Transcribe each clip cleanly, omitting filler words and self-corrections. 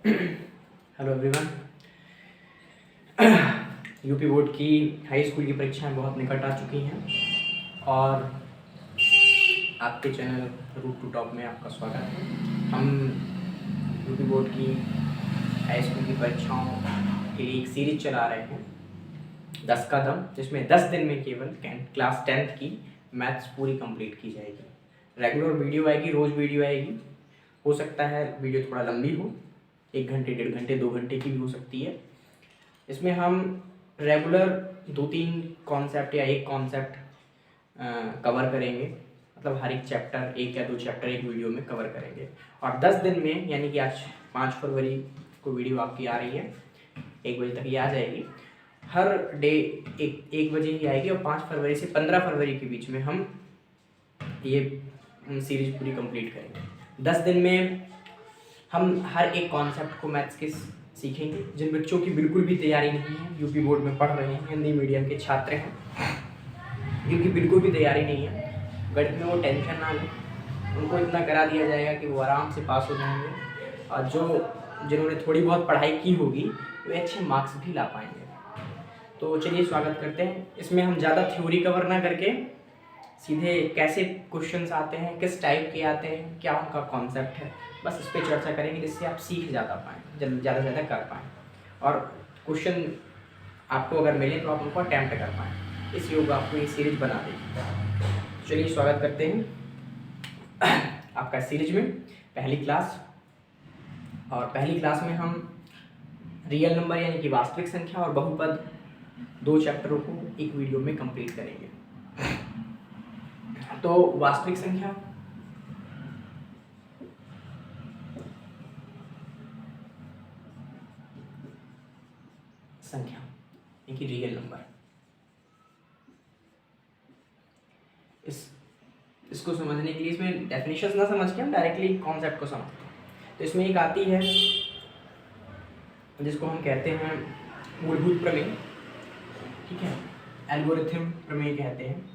Hello everyone. UP board की high school की परीक्षाएं बहुत निकट आ चुकी हैं और आपके चैनल रूट टू टॉप में आपका स्वागत है। हम यूपी बोर्ड की हाई स्कूल की परीक्षाओं के लिए एक सीरीज चला रहे हैं 10 का दम, जिसमें 10 दिन में केवल क्लास 10th की मैथ्स पूरी कंप्लीट की जाएगी। रेगुलर वीडियो आएगी, रोज़ वीडियो आएगी। हो सकता है वीडियो थोड़ा लंबी हो, 1 घंटे, 1.5 घंटे, 2 घंटे की भी हो सकती है। इसमें हम रेगुलर 2-3 कॉन्सेप्ट या एक कॉन्सेप्ट कवर करेंगे, मतलब हर एक चैप्टर, 1 या 2 चैप्टर एक वीडियो में कवर करेंगे। और 10 दिन में, यानी कि आज 5 फरवरी को वीडियो आपकी आ रही है, 1 बजे तक ये आ जाएगी। हर डे 1 बजे ही आएगी और 5 फरवरी से 15 फरवरी के बीच में हम ये सीरीज पूरी कंप्लीट करेंगे। 10 दिन में हम हर एक कॉन्सेप्ट को मैथ्स के सीखेंगे। जिन बच्चों की बिल्कुल भी तैयारी नहीं है, यूपी बोर्ड में पढ़ रहे हैं, हिंदी मीडियम के छात्र हैं, जिनकी बिल्कुल भी तैयारी नहीं है, गणित में वो टेंशन ना लें, उनको इतना करा दिया जाएगा कि वो आराम से पास हो जाएंगे। और जिन्होंने थोड़ी बहुत पढ़ाई की होगी वे अच्छे मार्क्स भी ला पाएंगे। तो चलिए स्वागत करते हैं। इसमें हम ज़्यादा थ्योरी कवर ना करके सीधे कैसे क्वेश्चंस आते हैं, किस टाइप के आते हैं, क्या उनका कॉन्सेप्ट है, बस इस पर चर्चा करेंगे, जिससे आप सीख ज़्यादा पाएँ, ज़्यादा से ज़्यादा कर पाएँ और क्वेश्चन आपको अगर मिले तो आप उनको अटैम्प्ट कर पाएँ। इस योग आपको ये सीरीज बना देगी। चलिए स्वागत करते हैं आपका सीरीज में पहली क्लास। और पहली क्लास में हम रियल नंबर यानी कि वास्तविक संख्या और बहुपद 2 चैप्टरों को एक वीडियो में कंप्लीट करेंगे। तो वास्तविक संख्या, यानी कि रियल नंबर, इसको समझने के लिए इसमें डेफिनेशंस ना समझ के हम डायरेक्टली कॉन्सेप्ट को समझते हैं। तो इसमें एक आती है जिसको हम कहते हैं मूलभूत प्रमेय, ठीक है, एल्गोरिथम प्रमेय कहते हैं।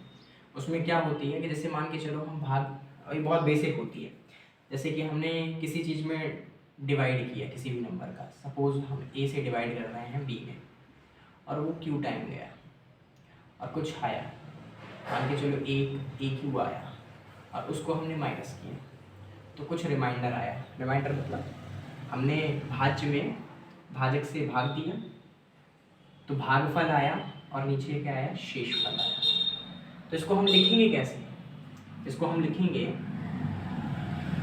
उसमें क्या होती है कि जैसे मान के चलो हम भाग, ये बहुत बेसिक होती है, जैसे कि हमने किसी चीज़ में डिवाइड किया किसी भी नंबर का, सपोज हम ए से डिवाइड कर रहे हैं बी में और वो क्यू टाइम गया और कुछ आया, मान के चलो ए क्यू आया और उसको हमने माइनस किया तो कुछ रिमाइंडर आया। रिमाइंडर मतलब हमने भाज्य में भाजक से भाग दिया तो भागफल आया और नीचे क्या आया, शेषफल आया। तो इसको हम लिखेंगे कैसे? इसको हम लिखेंगे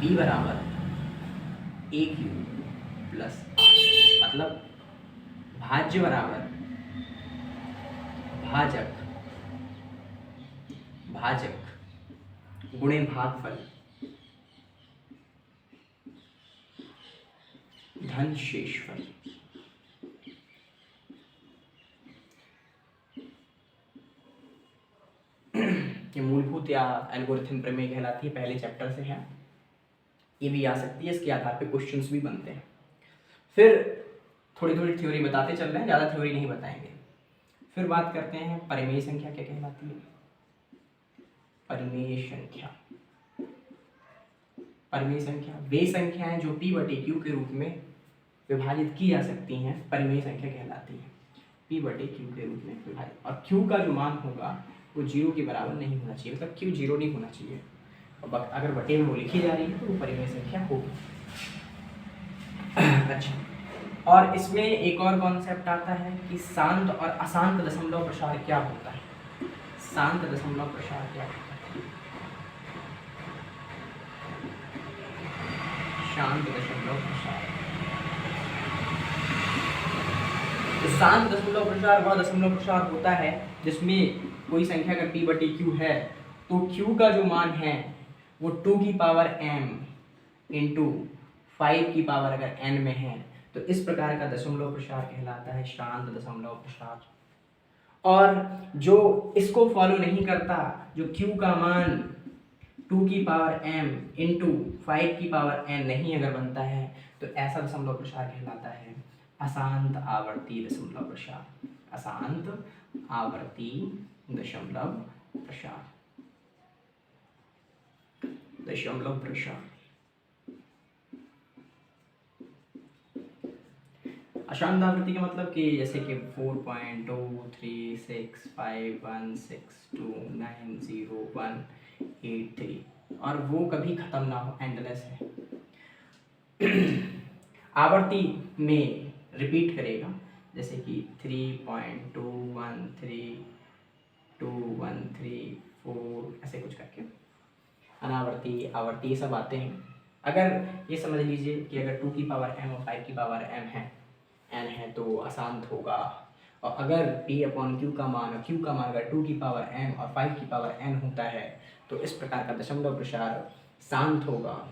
b बराबर ए क्यू प्लस आर, मतलब भाज्य बराबर भाजक गुणे भागफल धन शेषफल। ये मूलभूत या एल्गोरिथम प्रमेय कहलाती है, पहले चैप्टर से है। ये भी आ सकती है, इसके आधार पे क्वेश्चंस भी बनते हैं। फिर थोड़ी थोड़ी थ्योरी बताते चल रहे हैं, ज़्यादा थ्योरी नहीं बताएंगे। फिर बात करते हैं परिमेय संख्या क्या कहलाती है। परिमेय संख्या वे संख्याएं जो p बटे क्यू के रूप में विभाजित की जा सकती हैं, परिमेय संख्या कहलाती है। p बटे क्यू के रूप में विभाजित, और q का जो मान होगा वो 0 के बराबर नहीं होना चाहिए, मतलब q 0 नहीं होना चाहिए। और अगर बटे में वो लिखी जा रही है तो वो परिमेय संख्या होगी। अच्छा, और इसमें एक और कॉन्सेप्ट आता है कि शांत और अशांत दशमलव प्रसार क्या होता है। शांत दशमलव प्रसार क्या होता है? शांत दशमलव प्रसार, तो शांत दशमलव प्रसार वह दशमलव प्रसार होता है जिसमें कोई संख्या अगर p बटे q है तो q का जो मान है वो 2 की पावर m इंटू 5 की पावर अगर n में है, तो इस प्रकार का दशमलव प्रसार कहलाता है शांत दशमलव प्रसार। और जो इसको फॉलो नहीं करता, जो q का मान 2 की पावर m इंटू 5 की पावर n नहीं अगर बनता है, तो ऐसा दशमलव प्रसार कहलाता है अशांत आवर्ती दशमलव प्रसार। अशांत आवर्ती दशमलव प्रसार, दशमलव प्रसार। अशांत आवृत्ति का मतलब कि जैसे कि 4.23651629018 और वो कभी ख़त्म ना हो, एंडलेस है। आवर्ती में रिपीट करेगा, जैसे कि 3.2132134 ऐसे कुछ करके अनावर्ती, आवर्ती, ये सब आते हैं। अगर ये समझ लीजिए कि अगर 2 की पावर m और 5 की पावर m है, n है, तो अशांत होगा। और अगर p/q का मान, q का मान अगर 2 की पावर m और 5 की पावर n होता है तो इस प्रकार का दशमलव प्रसार शांत होगा।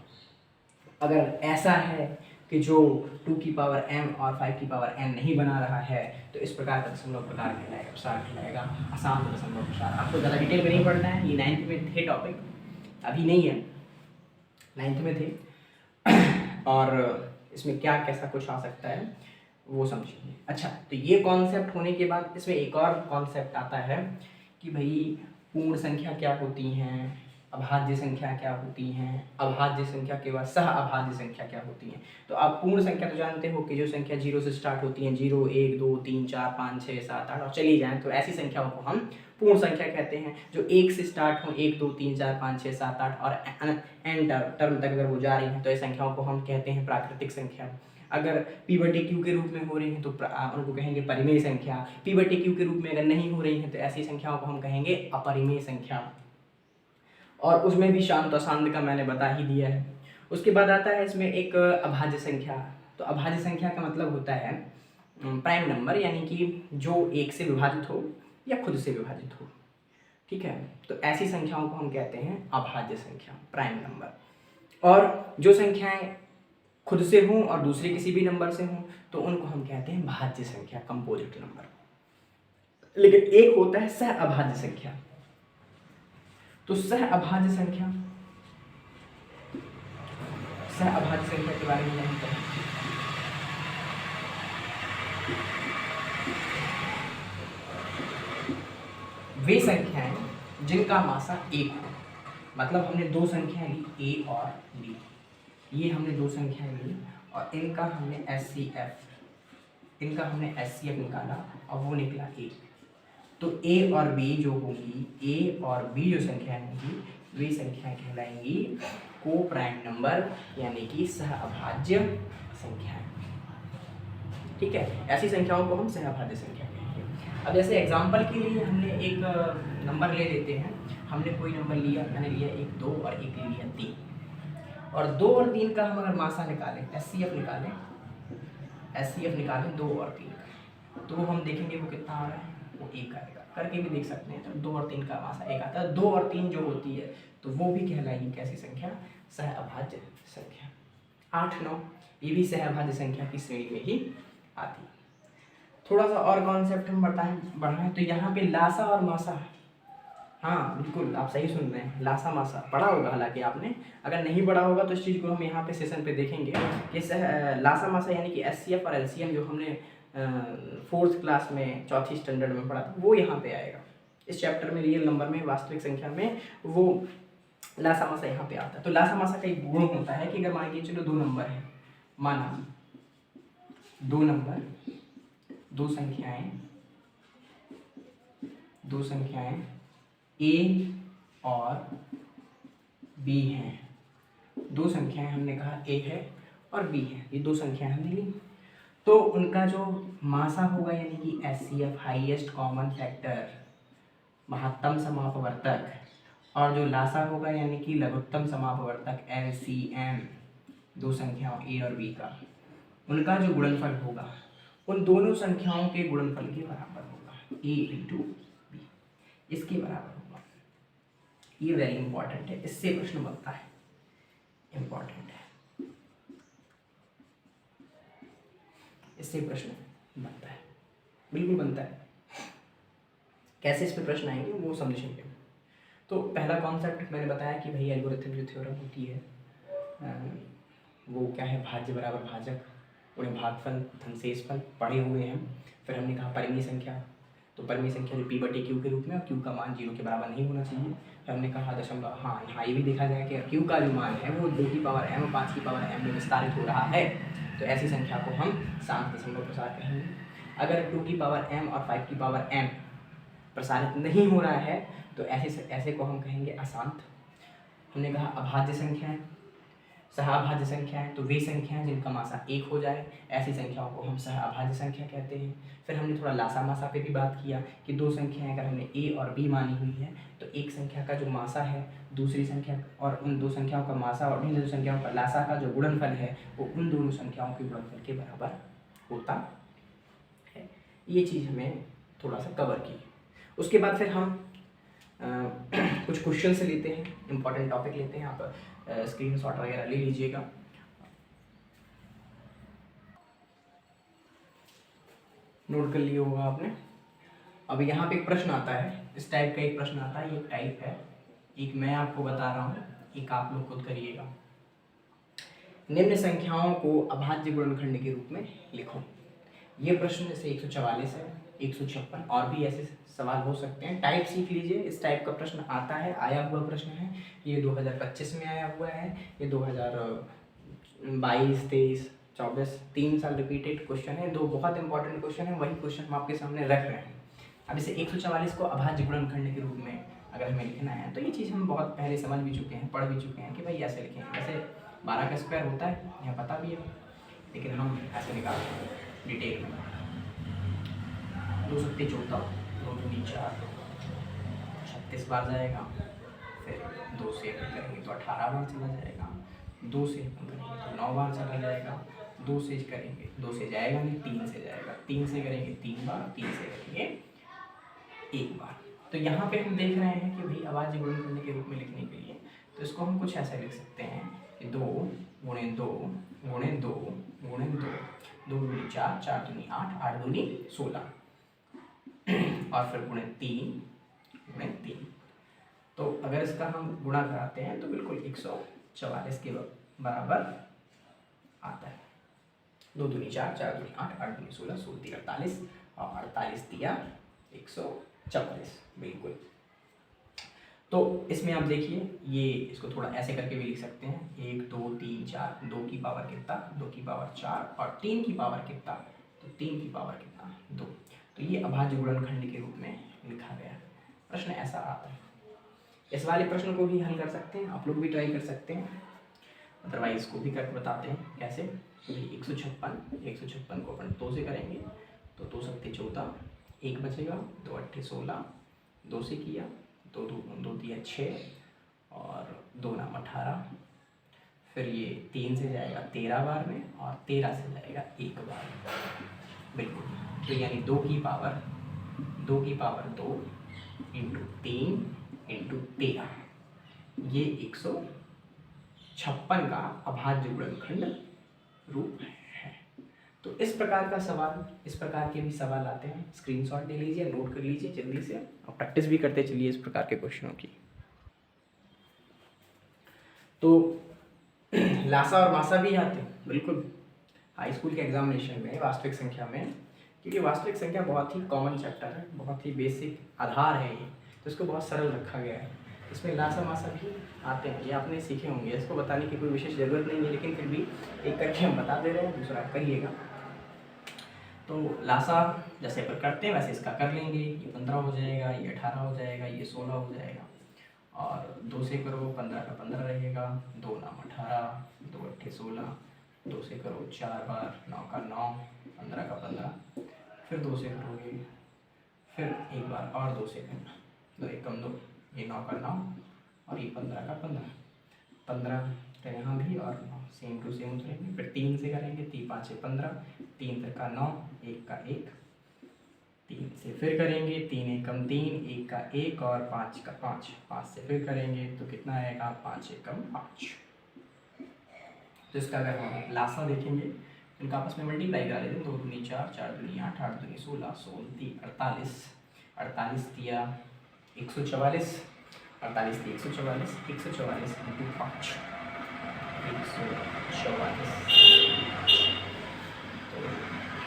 अगर ऐसा है कि जो 2 की पावर m और 5 की पावर n नहीं बना रहा है तो इस प्रकार का दशमलव प्रसार कहलाएगा अशांत दशमलव प्रसार। आपको ज़्यादा डिटेल में नहीं पढ़ना है, ये 9th में थे टॉपिक, अभी नहीं है, 9th में थे। और इसमें क्या कैसा कुछ आ सकता है वो समझिए। अच्छा, तो ये कॉन्सेप्ट होने के बाद इसमें एक और कॉन्सेप्ट आता है कि भाई पूर्ण संख्या क्या होती हैं, अभाज्य संख्या क्या होती हैं, अभाज्य संख्या के बाद सह अभाज्य संख्या क्या होती हैं। तो आप पूर्ण संख्या तो जानते हो कि जो संख्या 0 से स्टार्ट होती हैं, 0 1 2 3 4 5 6 7 8 और चली जाएँ, तो ऐसी संख्याओं को हम पूर्ण संख्या कहते हैं। जो 1 से स्टार्ट हो, 1 2 3 4 5 6 7 8 और एंड टर्म तक अगर वो जा रही हैं तो इस संख्याओं को हम कहते हैं प्राकृतिक संख्या। अगर p/q के रूप में हो रही हैं तो उनको कहेंगे परिमेय संख्या। p/q के रूप में अगर नहीं हो रही हैं तो ऐसी संख्याओं को हम कहेंगे अपरिमेय संख्या। और उसमें भी शांत अशांत का मैंने बता ही दिया है। उसके बाद आता है इसमें एक अभाज्य संख्या। तो अभाज्य संख्या का मतलब होता है प्राइम नंबर, यानी कि जो 1 से विभाजित हो या खुद से विभाजित हो। ठीक है, तो ऐसी संख्याओं को हम कहते हैं अभाज्य संख्या, प्राइम नंबर। और जो संख्याएं खुद से हों और दूसरे किसी भी नंबर से हों तो उनको हम कहते हैं भाज्य संख्या, कंपोजिट नंबर। लेकिन एक होता है सह अभाज्य संख्या। तो सह अभाज्य संख्या के बारे में नहीं पता। वे संख्याएं जिनका मासा 1 हो, मतलब हमने दो संख्याएं ली a और b, ये हमने दो संख्याएं ली और इनका हमने HCF निकाला और वो निकला 1। तो a और b जो होंगी, a और b जो संख्याएं होंगी वे संख्याएं कहलाएंगी को प्राइम नंबर, यानी कि सह अभाज्य संख्याएं। ठीक है, ऐसी संख्याओं को हम सह अभाज्य संख्या कहेंगे। अब जैसे एग्जांपल के लिए हमने एक नंबर ले लेते हैं। हमने कोई नंबर लिया, मैंने लिया 1 2 और एक ले लिया 3, और 2 और 3 का हम अगर मासा निकालें, HCF निकालें 2 और 3 का, तो हम देखेंगे वो कितना आ रहा है, वो 1 आएगा। करके भी देख सकते हैं, तो 2 और 3 का मासा 1 आता है। 2 और 3 जो होती है तो वो भी कहलाएगी कैसी संख्या, सह अभाज्य संख्या। 8 9 ये भी सह अभाज्य संख्या की श्रेणी में ही आती है। थोड़ा सा और कॉन्सेप्ट हम बढ़ाएं तो यहाँ पे लासा और मासा, हाँ बिल्कुल आप सही सुन रहे हैं, लासा मासा पढ़ा होगा हालांकि आपने। अगर नहीं पढ़ा होगा तो इस चीज़ को हम यहाँ पे सेशन पे देखेंगे कि लासा मासा यानी कि HCF और LCM जो हमने 4th क्लास में, 4th स्टैंडर्ड में पढ़ा था, वो यहाँ पे आएगा। इस चैप्टर में रियल नंबर में, वास्तविक संख्या में वो लासा मासा यहाँ पे आता है। तो लासा मासा का एक गुण होता है कि अगर मान के चलो 2 नंबर है, माना 2 नंबर, दो संख्याएं A और B हैं। दो संख्याएं हमने कहा A है और B है, ये दो संख्याएं हमने ली। तो उनका जो मासा होगा यानी कि HCF, हाईएस्ट कॉमन फैक्टर, महत्तम समापवर्तक, और जो लासा होगा यानी कि लघुत्तम समापवर्तक LCM, दो संख्याओं A और B का, उनका जो गुणनफल होगा उन दोनों संख्याओं के गुणनफल के बराबर होगा, A इंटू B, इसके बराबर होगा। ये वेरी इंपॉर्टेंट है, इससे प्रश्न बनता है, इंपॉर्टेंट है, इससे प्रश्न बनता है, बिल्कुल बनता है। कैसे इस पे प्रश्न आएंगे वो समझेंगे। तो पहला कॉन्सेप्ट मैंने बताया कि भाई एल्गोरिथम जो थ्योरम होती है वो क्या है, भाज्य बराबर भाजक, उन्हें भागफल धनशेषफल पढ़े हुए हैं। फिर हमने कहा परिमेय संख्या, तो परिमेय संख्या जो p/q के रूप में, और q का मान 0 के बराबर नहीं होना चाहिए। फिर हमने कहा दशमलव, हाँ ये भी देखा जाए कि q का जो मान है वो 2 की पावर m और 5 की पावर m में विस्तारित हो रहा है, तो ऐसी संख्या को हम शांत दशमलव प्रसार कहेंगे। अगर 2 की पावर m और 5 की पावर m प्रसारित नहीं हो रहा है तो ऐसे को हम कहेंगे अशांत। हमने कहा अभाज्य संख्या है, सहाभाज्य संख्या है, तो वे संख्याएं जिनका मासा 1 हो जाए ऐसी संख्याओं को हम सहाभाज्य संख्या कहते हैं। फिर हमने थोड़ा लासा मासा पे भी बात किया कि दो संख्याएं अगर हमने a और b मानी हुई है तो एक संख्या का जो मासा है दूसरी संख्या और उन दो संख्याओं का मासा और उन दो संख्याओं का लासा का जो गुणनफल है वो उन दोनों संख्याओं के गुणनफल के बराबर होता है। ये चीज़ हमें थोड़ा सा कवर की। उसके बाद फिर हम कुछ क्वेश्चन से लेते हैं, इंपॉर्टेंट टॉपिक लेते हैं। आप स्क्रीनशॉट वगैरह ले लीजिएगा। नोट कर लिया होगा आपने। अब यहाँ पे एक प्रश्न आता है, इस टाइप का एक प्रश्न आता है। ये टाइप है, एक मैं आपको बता रहा हूँ, एक आप लोग खुद करिएगा। निम्न संख्याओं को अभाज्य गुणनखंड के रूप में लिखो। ये प्रश्न जैसे 144 है, 156 और भी ऐसे सवाल हो सकते हैं। टाइप सीख लीजिए, इस टाइप का प्रश्न आता है, आया हुआ प्रश्न है। ये 2025 में आया हुआ है, ये 2022, 23, 24 3 साल रिपीटेड क्वेश्चन है। दो बहुत इंपॉर्टेंट क्वेश्चन है, वही क्वेश्चन हम आपके सामने रख रहे हैं। अब इसे 144 को अभाज्य गुणनखंड के रूप में अगर हमें लिखना है तो ये चीज़ हम बहुत पहले समझ भी चुके हैं, पढ़ भी चुके हैं कि भाई ऐसे लिखें। वैसे 12 का स्क्वायर होता है, यह पता भी है, लेकिन हम ऐसे निकालते हैं डिटेल में। 2 सत्ते 14, 2 दूनी 4, 36 बार जाएगा। फिर 2 से करेंगे तो 18 बार चला जाएगा। 2 से करेंगे तो 9 बार चला जाएगा। 2 से करेंगे, 2 से जाएगा नहीं, 3 से जाएगा। 3 से करेंगे 3 बार, 3 से करेंगे 1 बार। तो यहाँ पे हम देख रहे हैं कि भाई अभाज्य गुणनखंड के रूप में लिखने के लिए तो इसको हम कुछ ऐसा लिख सकते हैं कि 2 गुणे 2 गुणे 2 गुणे 2, 2 दूनी 4, 4 दूनी 8, 8 दूनी 16 और फिर गुणे 3 गुणे 3। तो अगर इसका हम गुणा कराते हैं तो बिल्कुल 144 के बराबर आता है। 2 दूनी 4, 4 दूनी 8, 8 दूनी 16, 16 3 48 और 48 दिया 144 बिल्कुल। तो इसमें आप देखिए, ये इसको थोड़ा ऐसे करके भी लिख सकते हैं। 1 2 3 4, 2 की पावर कितना, 2 की पावर 4 और 3 की पावर कितना, तो 3 की पावर कितना 2। तो ये अभाज्य गुणनखंड के रूप में लिखा गया। प्रश्न ऐसा आता है। इस वाले प्रश्न को भी हल कर सकते हैं, आप लोग भी ट्राई कर सकते हैं, अदरवाइज इसको भी करके बताते हैं कैसे। 156 को अपन 2 से करेंगे तो 2 सत्ते 14, 1 बचेगा, 2 अट्ठे 16, 2 से किया, 2 दिया 6 और 2 नाम 18। फिर ये 3 से जाएगा 13 बार में और 13 से जाएगा 1 बार बिल्कुल। तो यानी 2 की पावर 2 इंटू 3 इंटू 13, ये 156 का अभाज्य गुणनखंड रूप है। तो इस प्रकार का सवाल, इस प्रकार के भी सवाल आते हैं। स्क्रीनशॉट ले लीजिए, नोट कर लीजिए जल्दी से और प्रैक्टिस भी करते चलिए इस प्रकार के क्वेश्चनों की। तो लासा और मासा भी आते हैं बिल्कुल हाई स्कूल के एग्जामिनेशन में, वास्तविक संख्या में, क्योंकि वास्तविक संख्या बहुत ही कॉमन चैप्टर है, बहुत ही बेसिक आधार है ये, तो इसको बहुत सरल रखा गया है। इसमें लासा मासा भी आते हैं, ये आपने सीखे होंगे, इसको बताने की कोई विशेष ज़रूरत नहीं है, लेकिन फिर भी एक करके हम बता दे रहे हैं, दूसरा आप करिएगा। तो लासा जैसे पर करते हैं वैसे इसका कर लेंगे। ये 15 हो जाएगा, ये 18 हो जाएगा, ये 16 हो जाएगा और 2 से करो 15 का 15 रहेगा, 2 नाम 18, 2 अट्ठे 16, 2 से करो 4 बार, 9 का 9, 15 का 15, फिर 2 से करोगे, फिर 1 बार और 2 से करना, 2 1 कम 2, ये 9 का 9 और ये 15 का 15, 15 का यहाँ भी और 9 सेम टू सेम उतरेंगे। फिर 3 से करेंगे, 3 5 15, 3 तक का 9, 1 का 1, 3 से फिर करेंगे, 3 1 कम 3, 1 का 1 और 5 का 5, 5 से फिर करेंगे तो कितना आएगा 5 1 कम 5। तो इसका अगर हम लासा देखेंगे इनका आपस में मल्टीप्लाई करा लेते हैं। 2 दूनी 4, 4 दूनी 8, 8 दूनी 16, 16 3 48, 48 दिया 144, 48 थी 144, 144 इंटू 5, 144। तो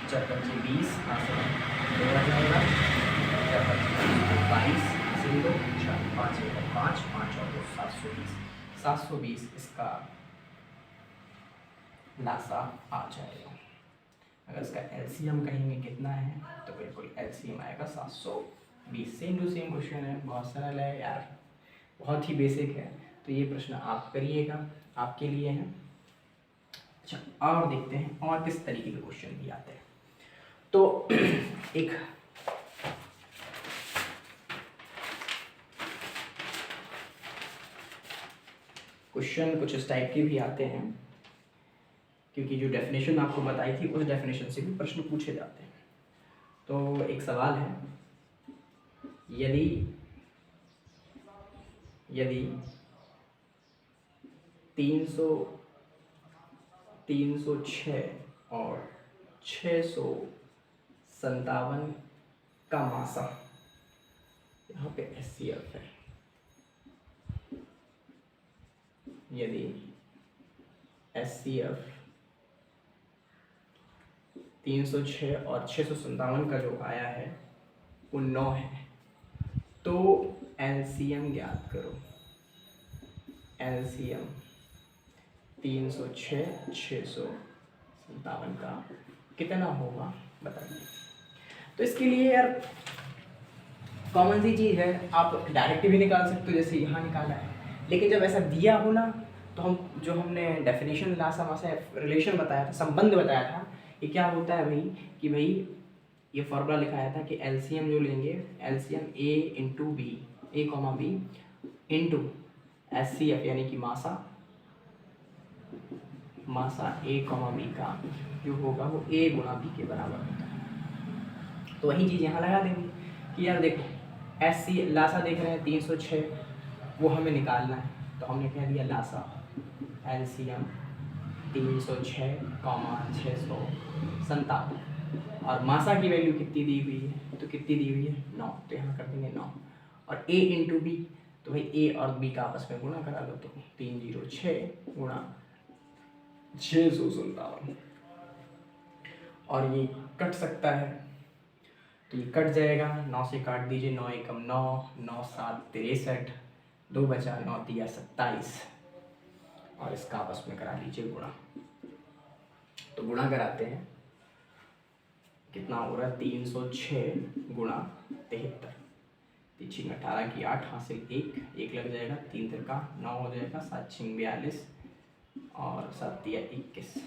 4 5 20, 5 से 2 आ जाएगा, 4 5 22, 0 4 5 5 5 और 2 720, 720 इसका लासा आ जाएगा। अगर इसका एलसीएम कहेंगे कितना है तो बिल्कुल एलसीएम आएगा 720। सेम टू सेम क्वेश्चन है, बहुत सरल है यार, बहुत ही बेसिक है। तो ये प्रश्न आप करिएगा, आपके लिए है। अच्छा, और देखते हैं और किस तरीके के क्वेश्चन भी आते हैं। तो एक क्वेश्चन कुछ इस टाइप के भी आते हैं, क्योंकि जो डेफिनेशन आपको बताई थी उस डेफिनेशन से भी प्रश्न पूछे जाते हैं। तो एक सवाल है, यदि यदि 306 और 657 का मासा, यहाँ पे SCF है, यदि SCF 306 और 657 का जो आया है वो 9 है, तो एलसीएम ज्ञात करो। एलसीएम 306 657 का कितना होगा बताइए। तो इसके लिए यार कॉमन सी चीज़ है, आप डायरेक्ट भी निकाल सकते हो जैसे यहाँ निकाला है, लेकिन जब ऐसा दिया हो ना तो हम जो हमने डेफिनेशन लासा मासा रिलेशन बताया था, संबंध बताया था, ये क्या होता है भाई कि भाई ये फॉर्मूला लिखाया था कि एलसीएम जो लेंगे, एलसीएम ए इंटू बी, ए कॉमा बी इंटू SCF यानी कि मासा ए कॉमा बी का जो होगा वो ए गुणा बी के बराबर होता है। तो वही चीज़ यहाँ लगा देंगे कि यार देखो SC लासा देख रहे हैं 306, वो हमें निकालना है, तो हमने कह दिया लासा एलसीएम 306 कॉमा 657 और मासा की वैल्यू कितनी दी हुई है, तो कितनी दी हुई है 9, तो यहाँ कर देंगे 9 और ए इंटू बी, तो भाई ए और बी का आपस में गुणा करा लो, तो 306 गुणा 657 और ये कट सकता है, तो ये कट जाएगा, 9 से काट दीजिए, 9 एकम 9, 9 7 63, 2 बचा, 9 दिया 27 और इसका आपस में करा लीजिए गुणा। तो गुणा कराते हैं, कितना हो रहा है 306 गुणा 73, 3 18 की 8 हासिल 1 लग जाएगा, 3 तिरका 9 हो जाएगा, 7 6 42 और 7 दिया 21,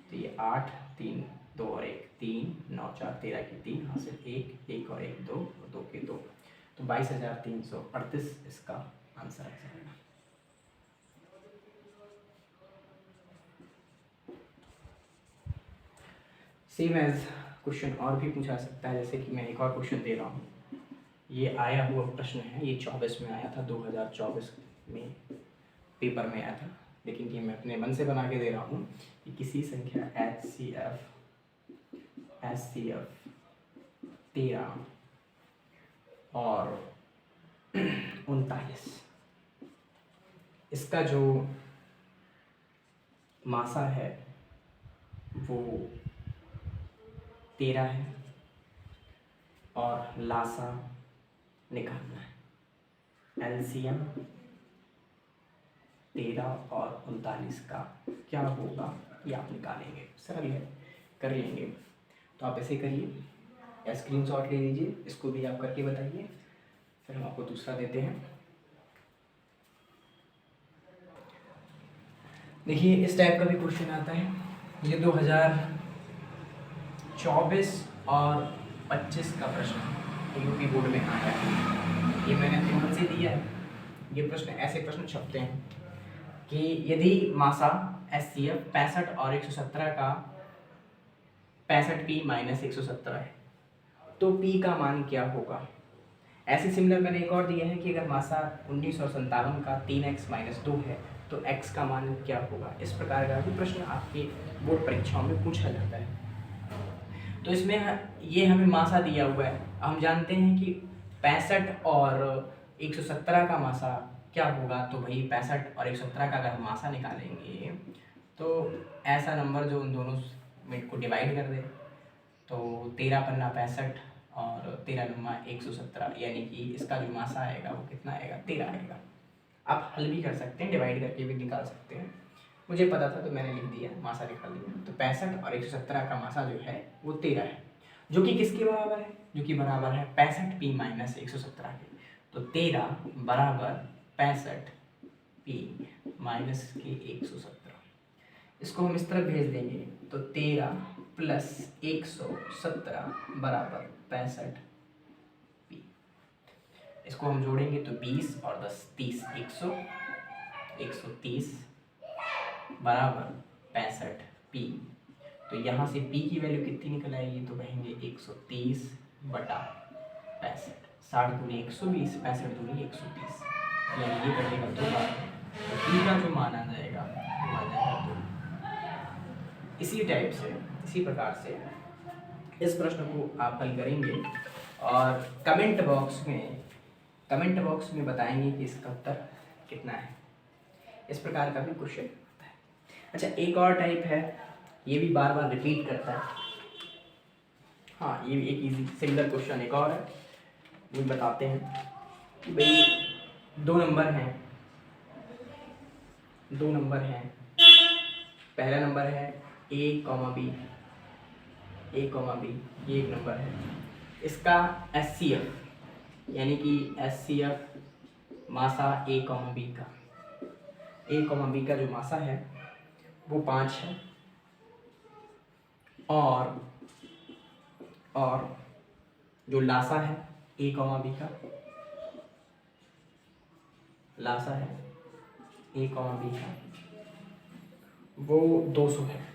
तो ये 8 3 2 और 1 3 9 4 13 की 3 हासिल 1 और 1 2 और 2 के 2, तो 22,338 इसका आंसर आ जाएगा। सेम एज क्वेश्चन और भी पूछा सकता है, जैसे कि मैं एक और क्वेश्चन दे रहा हूँ, ये आया हुआ प्रश्न है, ये 24 में आया था, 2024 में पेपर में आया था, लेकिन ये मैं अपने मन से बना के दे रहा हूँ कि किसी संख्या SCF 13 और 39, इसका जो मासा है वो 13 है और लासा निकालना है। एलसीएम 13 और 39 का क्या होगा ये आप निकालेंगे, सरल है, कर लेंगे। तो आप ऐसे करिए, स्क्रीनशॉट ले लीजिए, इसको भी आप करके बताइए, फिर हम आपको दूसरा देते हैं। देखिए इस टाइप का भी क्वेश्चन आता है, ये 2024 और 25 का प्रश्न यूपी बोर्ड में आया है, ये मैंने ध्यान से दिया है। ये प्रश्न ऐसे प्रश्न छपते हैं कि यदि मासा SCF 65 और 117 का 65P माइनस 117 है तो P का मान क्या होगा। ऐसे सिमिलर मैंने एक और दिया है कि अगर मासा 1957 का 3x माइनस 2 है तो x का मान क्या होगा। इस प्रकार का भी प्रश्न आपके बोर्ड परीक्षाओं में पूछा जाता है। तो इसमें ये हमें मासा दिया हुआ है, हम जानते हैं कि 65 और 117 का मासा क्या होगा, तो भाई 65 और 117 का अगर हम मासा निकालेंगे तो ऐसा नंबर जो उन दोनों मिनट को डिवाइड कर दे, तो 13 पन्ना 65 और 13 नुमा 117, यानी कि इसका जो मासा आएगा वो कितना आएगा 13 आएगा। आप हल भी कर सकते हैं, डिवाइड करके भी निकाल सकते हैं, मुझे पता था तो मैंने लिख दिया, मासा निकाल दिया। तो 65 और 117 का मासा जो है वो 13 है, जो कि किसके बराबर है, जो कि बराबर है 65p माइनस 117 के। तो 13 बराबर 65p माइनस के 117। इसको हम इस तरफ भेज देंगे तो 13 प्लस 117 बराबर 65p। इसको हम जोड़ेंगे तो 20 और 10 30 130 बराबर 65p। तो यहाँ से p की वैल्यू कितनी निकल आएगी, तो कहेंगे 130 बटा 65। 60 दूनी 120, 65 दूनी 130, यानी ये कटेगा 2 बार। तो p का जो मान आ जाएगा वो आ जाएगा 2। इसी टाइप से, इसी प्रकार से इस प्रश्न को आप हल करेंगे और कमेंट बॉक्स में बताएंगे कि इसका उत्तर कितना है। इस प्रकार का भी क्वेश्चन होता है। अच्छा, एक और टाइप है, ये भी बार बार रिपीट करता है। हाँ, ये भी एक इजी सिमिलर क्वेश्चन एक और है, वो बताते हैं कि भाई दो नंबर हैं। पहला नंबर है a, b, ये एक नंबर है। इसका SCF यानी कि SCF मासा a, b का जो मासा है वो 5 है, और जो लासा है a, b का लासा है a, b का वो 200 है।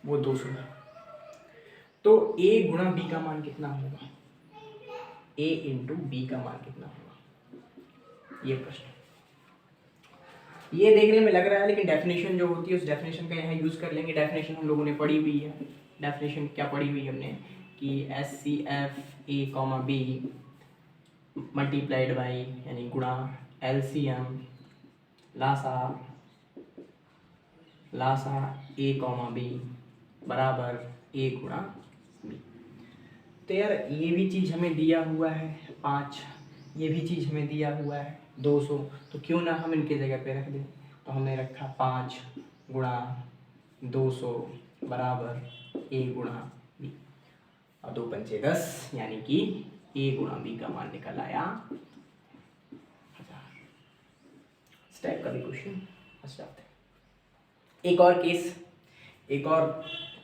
वो 200 है। तो a गुणा b का मान कितना होगा, a इंटू b का मान कितना होगा, ये प्रश्न। ये देखने में लग रहा है, लेकिन डेफिनेशन जो होती है उस डेफिनेशन का यहाँ यूज़ कर लेंगे। डेफिनेशन हम लोगों ने पढ़ी हुई है। डेफिनेशन क्या पढ़ी हुई है हमने कि SCF a, b multiplied by यानी गुणा LCM लासा a, b बराबर a गुणा b। तो यार ये भी चीज़ हमें दिया हुआ है 5, ये भी चीज़ हमें दिया हुआ है 200, तो क्यों ना हम इनके जगह पे रख दें। तो हमने रखा 5 गुणा 200 बराबर a गुणा b, और 2 पंचे 10, यानी कि a गुणा b का मान निकल आया 1000। इस टाइप का भी क्वेश्चन फंस जाते हैं। एक और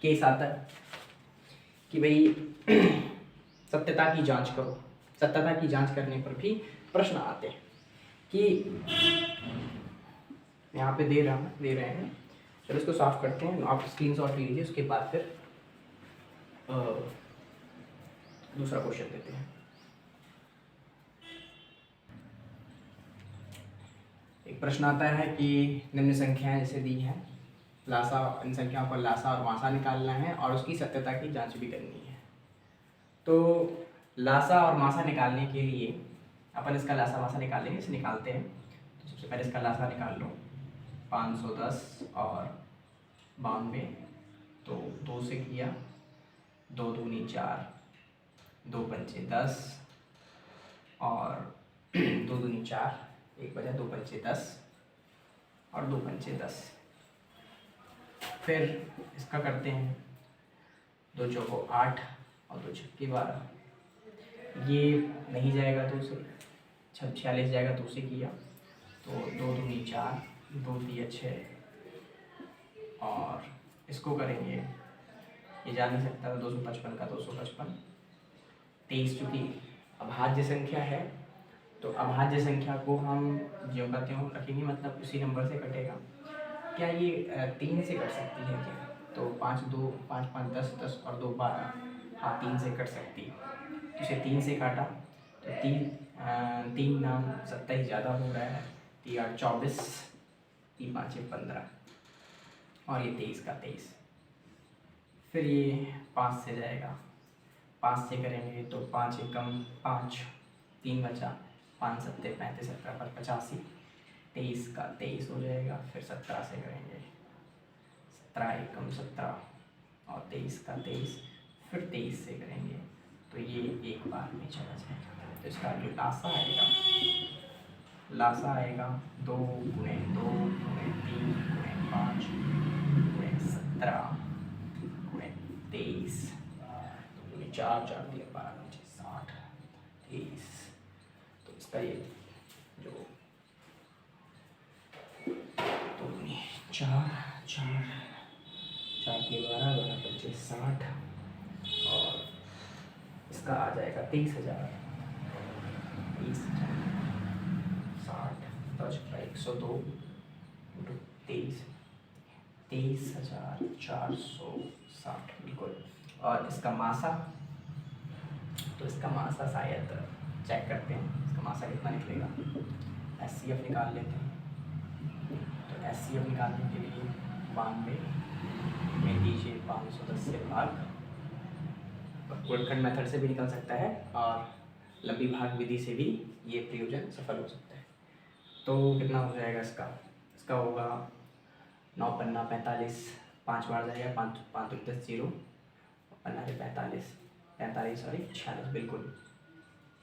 केस आता है कि भाई सत्यता की जांच करो। सत्यता की जांच करने पर भी प्रश्न आते हैं कि यहाँ पे दे रहे हैं। चलो इसको साफ करते हैं, आप स्क्रीनशॉट ले लीजिए, उसके बाद फिर दूसरा क्वेश्चन देते हैं। एक प्रश्न आता है कि निम्न संख्याएं जैसे दी हैं, लासा, इन संख्याओं पर लासा और मासा निकालना है और उसकी सत्यता की जांच भी करनी है। तो लासा और मासा निकालने के लिए अपन इसका लासा मासा निकालेंगे। इसे निकालते हैं। तो सबसे पहले इसका लासा निकाल लो, 510 और 92, तो 2 से किया, 2 दूनी 4, 2 पंचे 10 और 2 दूनी 4, 1 बचा, 2 पंचे 10 और 2 पंचे 10। फिर इसका करते हैं, 2 चौको 8 और 2 छक्के 12, ये नहीं जाएगा 2 से, 46 जाएगा 2 से किया, तो 2 दूनी 4, 2 दिया 6 और इसको करेंगे, ये जा नहीं सकता, 255 का 255। 23 चूँकि अभाज्य संख्या है तो अभाज्य संख्या को हम ज्यों का त्यों रखेंगे, मतलब उसी नंबर से कटेगा। क्या ये 3 से कट सकती है क्या? तो 5 2 5 5 10 10 और 2 12, हाँ 3 से कट सकती है। तो इसे 3 से काटा तो 3 नाम 27 ज़्यादा हो रहा है, 3 8 24, 3 5 15 और ये 23 का 23। फिर ये 5 से जाएगा, 5 से करेंगे तो 5 एकम 5, 3 बचा, 5 सत्ते 35, 17 पर 85, 23 का 23 हो जाएगा। फिर 17 से करेंगे, 17 एकम 17 और 23 का 23, फिर 23 से करेंगे तो ये एक बार में चला जाएगा। तो इसका जो लासा आएगा लासा आएगा 2 गुणे 2 गुणे 3 गुणे 5 गुणे 17 गुणे 23 गुणे 4 4 3 12 60 23। तो इसका ये जो 2 4 4 4 के 12 12 25 60 और इसका आ जाएगा 23,000 60 10 102 23 23,460 बिल्कुल। और इसका मासा, तो इसका मासा शायद चेक करते हैं, इसका मासा कितना निकलेगा। SCF निकाल लेते हैं। तो SCF निकालने के लिए 92 में दीजिए 510 से भाग। गुणनखंड मेथड से भी निकल सकता है और लंबी भाग विधि से भी ये प्रयोजन सफल हो सकता है। तो कितना हो जाएगा इसका होगा 9 पन्ना 45, 5 बार जाएगा, 5 5 10 0 पन्ना 45 सॉरी 46 बिल्कुल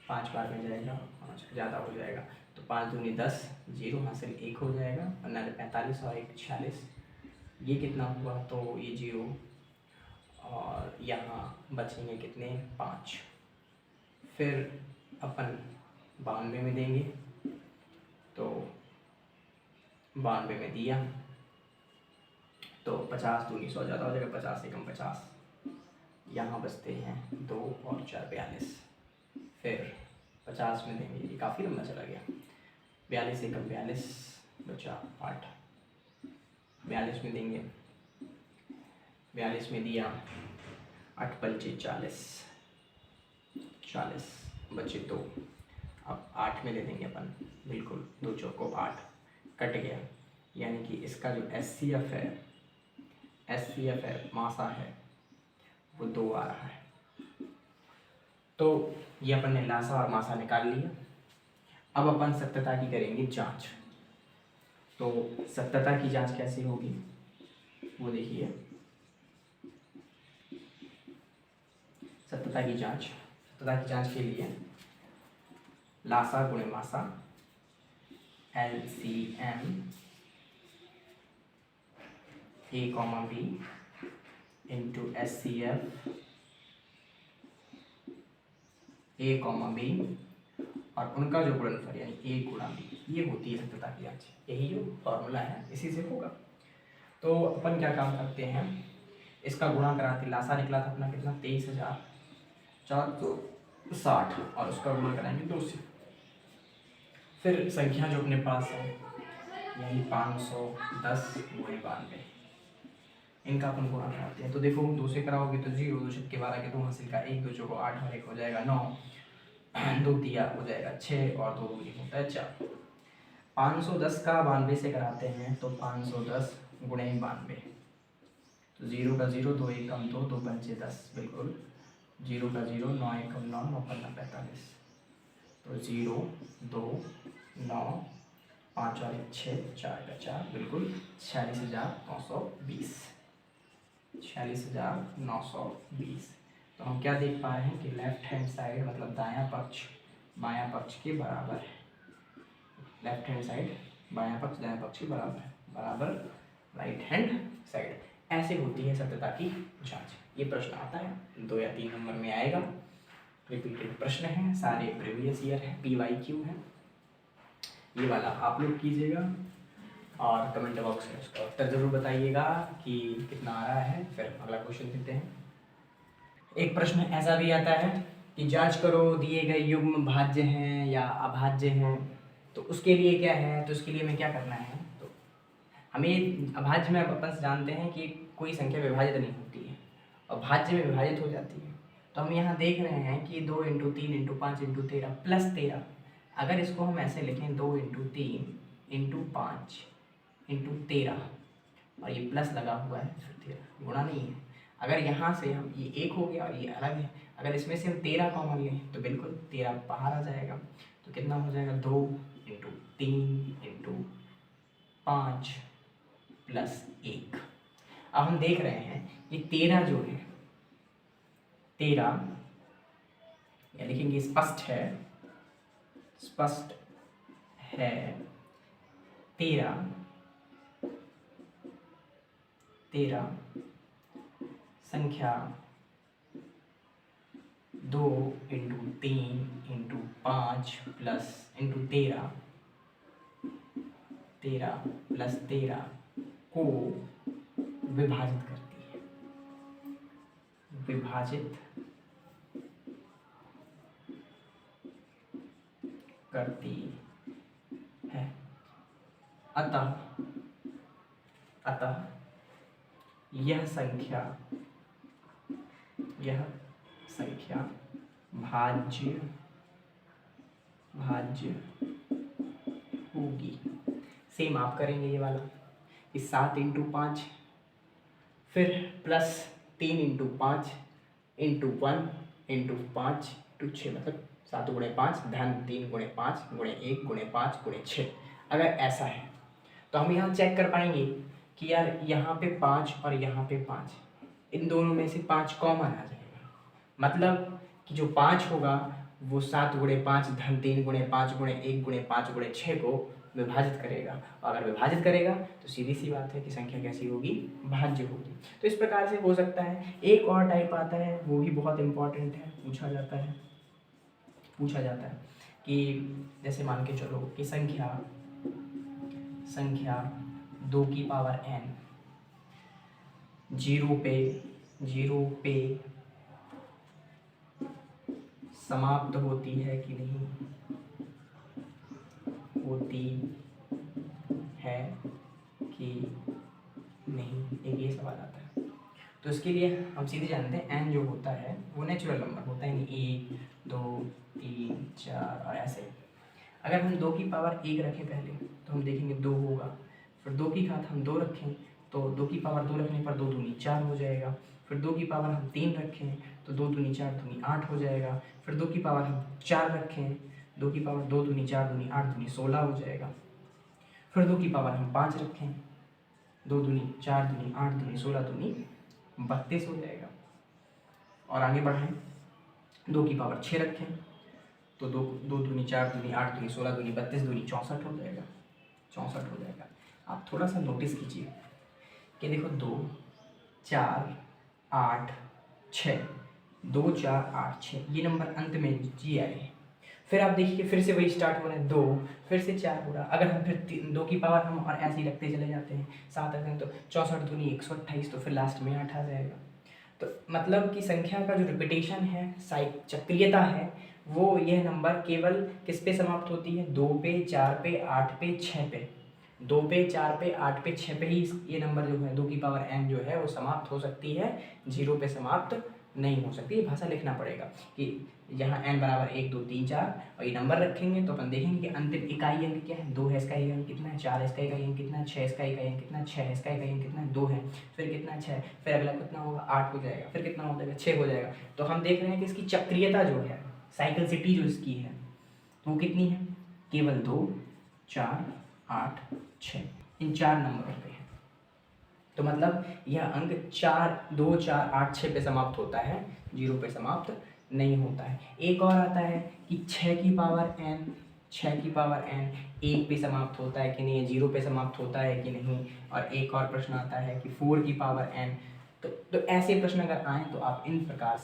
5 बार में जाएगा, 5 ज़्यादा हो जाएगा। तो 5 दूनी 10 0 हासिल 1 हो जाएगा, पन्ना 45 और 1 46। ये कितना हुआ, तो ये 0 और यहाँ बचेंगे कितने 5। फिर अपन 92 में देंगे, तो 92 में दिया तो 50 दूनी 100 ज़्यादा हो जाएगा, 50 से कम 50। यहाँ बचते हैं 2 और 4 42। फिर 50 में देंगे, ये काफ़ी लंबा चला गया, 42 से कम 42 बचा 8। 42 में देंगे, 42 में दिया 8 पंचे 40 40 बचे 2। अब 8 में ले देंगे अपन, बिल्कुल 2 चौको 8 कट गया, यानी कि इसका जो SCF है मासा है वो 2 आ रहा है। तो ये अपन ने लासा और मासा निकाल लिया। अब अपन सत्यता की करेंगे जांच। तो सत्यता की जांच कैसे होगी वो देखिए। सत्यता की जांच के लिए लासा गुणे मासा LCM A, B into SCF A, B और उनका जो गुणनफल यानी A गुणा B, ये होती है सत्यता की जांच। यही जो फॉर्मूला है इसी से होगा। तो अपन क्या काम करते हैं, इसका गुणा कराते, लासा निकला था अपना कितना 23,460 और उसका गुणा कराएंगे 2 से। फिर संख्या जो अपने पास है यानी 510 गुणे 92, इनका अपन गुणा कराते हैं। तो देखो 2 से कराओगे तो 0, 2 छक्के 12 के 2 हासिल का 1, 2 चौको 8 और 1 हो जाएगा 9, 2 दिया हो जाएगा 6 और 2 दूनी होता है 4। 510 का 92 से कराते हैं तो 510 गुणे 92, तो 0 का 0, 2 1 कम 2, 2 पंचे 10 बिल्कुल, 0 का 0, 9 1 कम 9, 9 पन्ना 45, तो 0 2 9 5 और 1 6 4 का 4 बिल्कुल 46,920। 46,920। तो हम क्या देख पा रहे हैं कि लेफ्ट हैंड साइड मतलब दायां पक्ष बायां पक्ष के बराबर है। लेफ्ट हैंड साइड बायां पक्ष दायां पक्ष के बराबर है, बराबर राइट हैंड साइड। ऐसे होती है सत्यता की जांच। ये प्रश्न आता है 2 या 3 नंबर में आएगा, रिपीटेड प्रश्न है, सारे प्रीवियस ईयर है, PYQ है। ये वाला आप लोग कीजिएगा और कमेंट बॉक्स में उसका उत्तर ज़रूर बताइएगा कि कितना आ रहा है। फिर अगला क्वेश्चन देते हैं। एक प्रश्न ऐसा भी आता है कि जांच करो दिए गए युग्म भाज्य हैं या अभाज्य हैं, तो उसके लिए क्या है, तो उसके लिए हमें क्या करना है। तो हमें अभाज्य में अपन जानते हैं कि कोई संख्या विभाजित नहीं होती है और भाज्य में विभाजित हो जाती है। तो हम यहाँ देख रहे हैं कि 2 × 3 × 5 × 13 प्लस 13, अगर इसको हम ऐसे लिखें 2 × 3 × 5 × 13 और ये प्लस लगा हुआ है फिर 13 गुणा नहीं है। अगर यहाँ से हम ये 1 हो गया और ये अलग है, अगर इसमें से हम 13 कॉमन लें तो बिल्कुल 13 बाहर आ जाएगा। तो कितना हो जाएगा 2 × 3 × 5 प्लस 1। अब हम देख रहे हैं ये 13 जो है 13 या लिखेंगे स्पष्ट है 13 संख्या 2 into 3 into 5 plus into 13 plus 13 को विभाजित करती है, विभाजित करती है। अतः यह संख्या भाज्य होगी। सेम आप करेंगे ये वाला कि 7 इंटू 5 फिर plus 3 into 5 into 1 into 5 into 6, मतलब 7 गुणे 5 धन 3 गुणे 5 गुणे 1 गुणे 5 गुणे 6। अगर ऐसा है तो हम यहाँ चेक कर पाएंगे कि यार यहाँ पे 5 और यहाँ पे 5, इन दोनों में से 5 कॉमन आ जाएगा, मतलब कि जो 5 होगा वो 7 गुणे 5 धन 3 गुणे 5 गुणे 1 गुणे 5 गुणे 6 को विभाजित करेगा। और अगर विभाजित करेगा तो सीधी सी बात है कि संख्या कैसी होगी, भाज्य होगी। तो इस प्रकार से हो सकता है। एक और टाइप आता है, वो भी बहुत इंपॉर्टेंट है, पूछा जाता है कि जैसे मान के चलो कि संख्या 2 की पावर n 0 पे समाप्त होती है कि नहीं होती है कि नहीं, एक ये सवाल आता है। तो इसके लिए हम सीधे जानते हैं n जो होता है वो नेचुरल नंबर होता है, यानी 1 2 3 4 और ऐसे। अगर हम 2 की पावर 1 रखें पहले तो हम देखेंगे 2 होगा, फिर 2 की घात हम 2 रखें तो 2 की पावर 2 रखने पर 2 दूनी 4 हो जाएगा। फिर 2 की पावर हम 3 रखें तो 2 दूनी 4 दूनी 8 हो जाएगा। फिर 2 की पावर हम 4 रखें, 2 की पावर 2 दूनी 4 दूनी 8 दूनी 16 हो जाएगा। फिर 2 की पावर हम 5 रखें, 2 दूनी 4 दूनी 8 दूनी 16 दूनी 32 हो जाएगा। और आगे बढ़ाएं, 2 की पावर 6 रखें तो 2 दूनी 4 दूनी 8 दूनी 16 दूनी 32 दूनी 64 हो जाएगा, 64 हो जाएगा। आप थोड़ा सा नोटिस कीजिए कि देखो 2 4 8 6, 2 4 8 6 ये नंबर अंत में जी आए। फिर आप देखिए फिर से वही स्टार्ट हो रहा है, 2 फिर से 4 हो रहा। अगर हम फिर 2 की पावर हम और ऐसे ही लगते चले जाते हैं, 7 रखते हैं तो 64 दूनी 128, तो फिर लास्ट में 8 आ जाएगा। तो मतलब कि संख्या का जो रिपीटेशन है, चक्रियता है, वो यह नंबर केवल किस पे समाप्त होती है, 2 पे 4 पे 8 पे 6 पे। 2 पे 4 पे 8 पे 6 पे ही ये नंबर जो है 2 की पावर n जो है वो समाप्त हो सकती है, 0 पे समाप्त नहीं हो सकती। ये भाषा लिखना पड़ेगा कि यहाँ n बराबर 1 2 3 4 और ये नंबर रखेंगे तो अपन देखेंगे कि अंतिम इकाई अंक क्या है, 2 है, इसका इकाई अंक कितना है, 4 है, इसका इकाई अंक कितना है, 6 इसका इकाई अंक कितना है, 6 है, इसका इकाई अंक कितना है, 2 है, फिर कितना 6, फिर अगला कितना होगा 8 हो जाएगा, फिर कितना हो जाएगा 6 हो जाएगा। तो हम देख रहे हैं कि इसकी चक्रियता जो है, साइक्लिसिटी जो इसकी है वो कितनी है, केवल 2 4 8 6 इन 4 नंबरों पे है। तो मतलब यह अंक 2 4 8 6 पे समाप्त होता है, 0 पे समाप्त नहीं होता है। एक और आता है कि 6 की पावर n 1 पे समाप्त होता है कि नहीं, 0 पे समाप्त होता है कि नहीं। और एक और प्रश्न आता है कि 4 की पावर n। तो ऐसे प्रश्न अगर आएँ तो आप इस प्रकार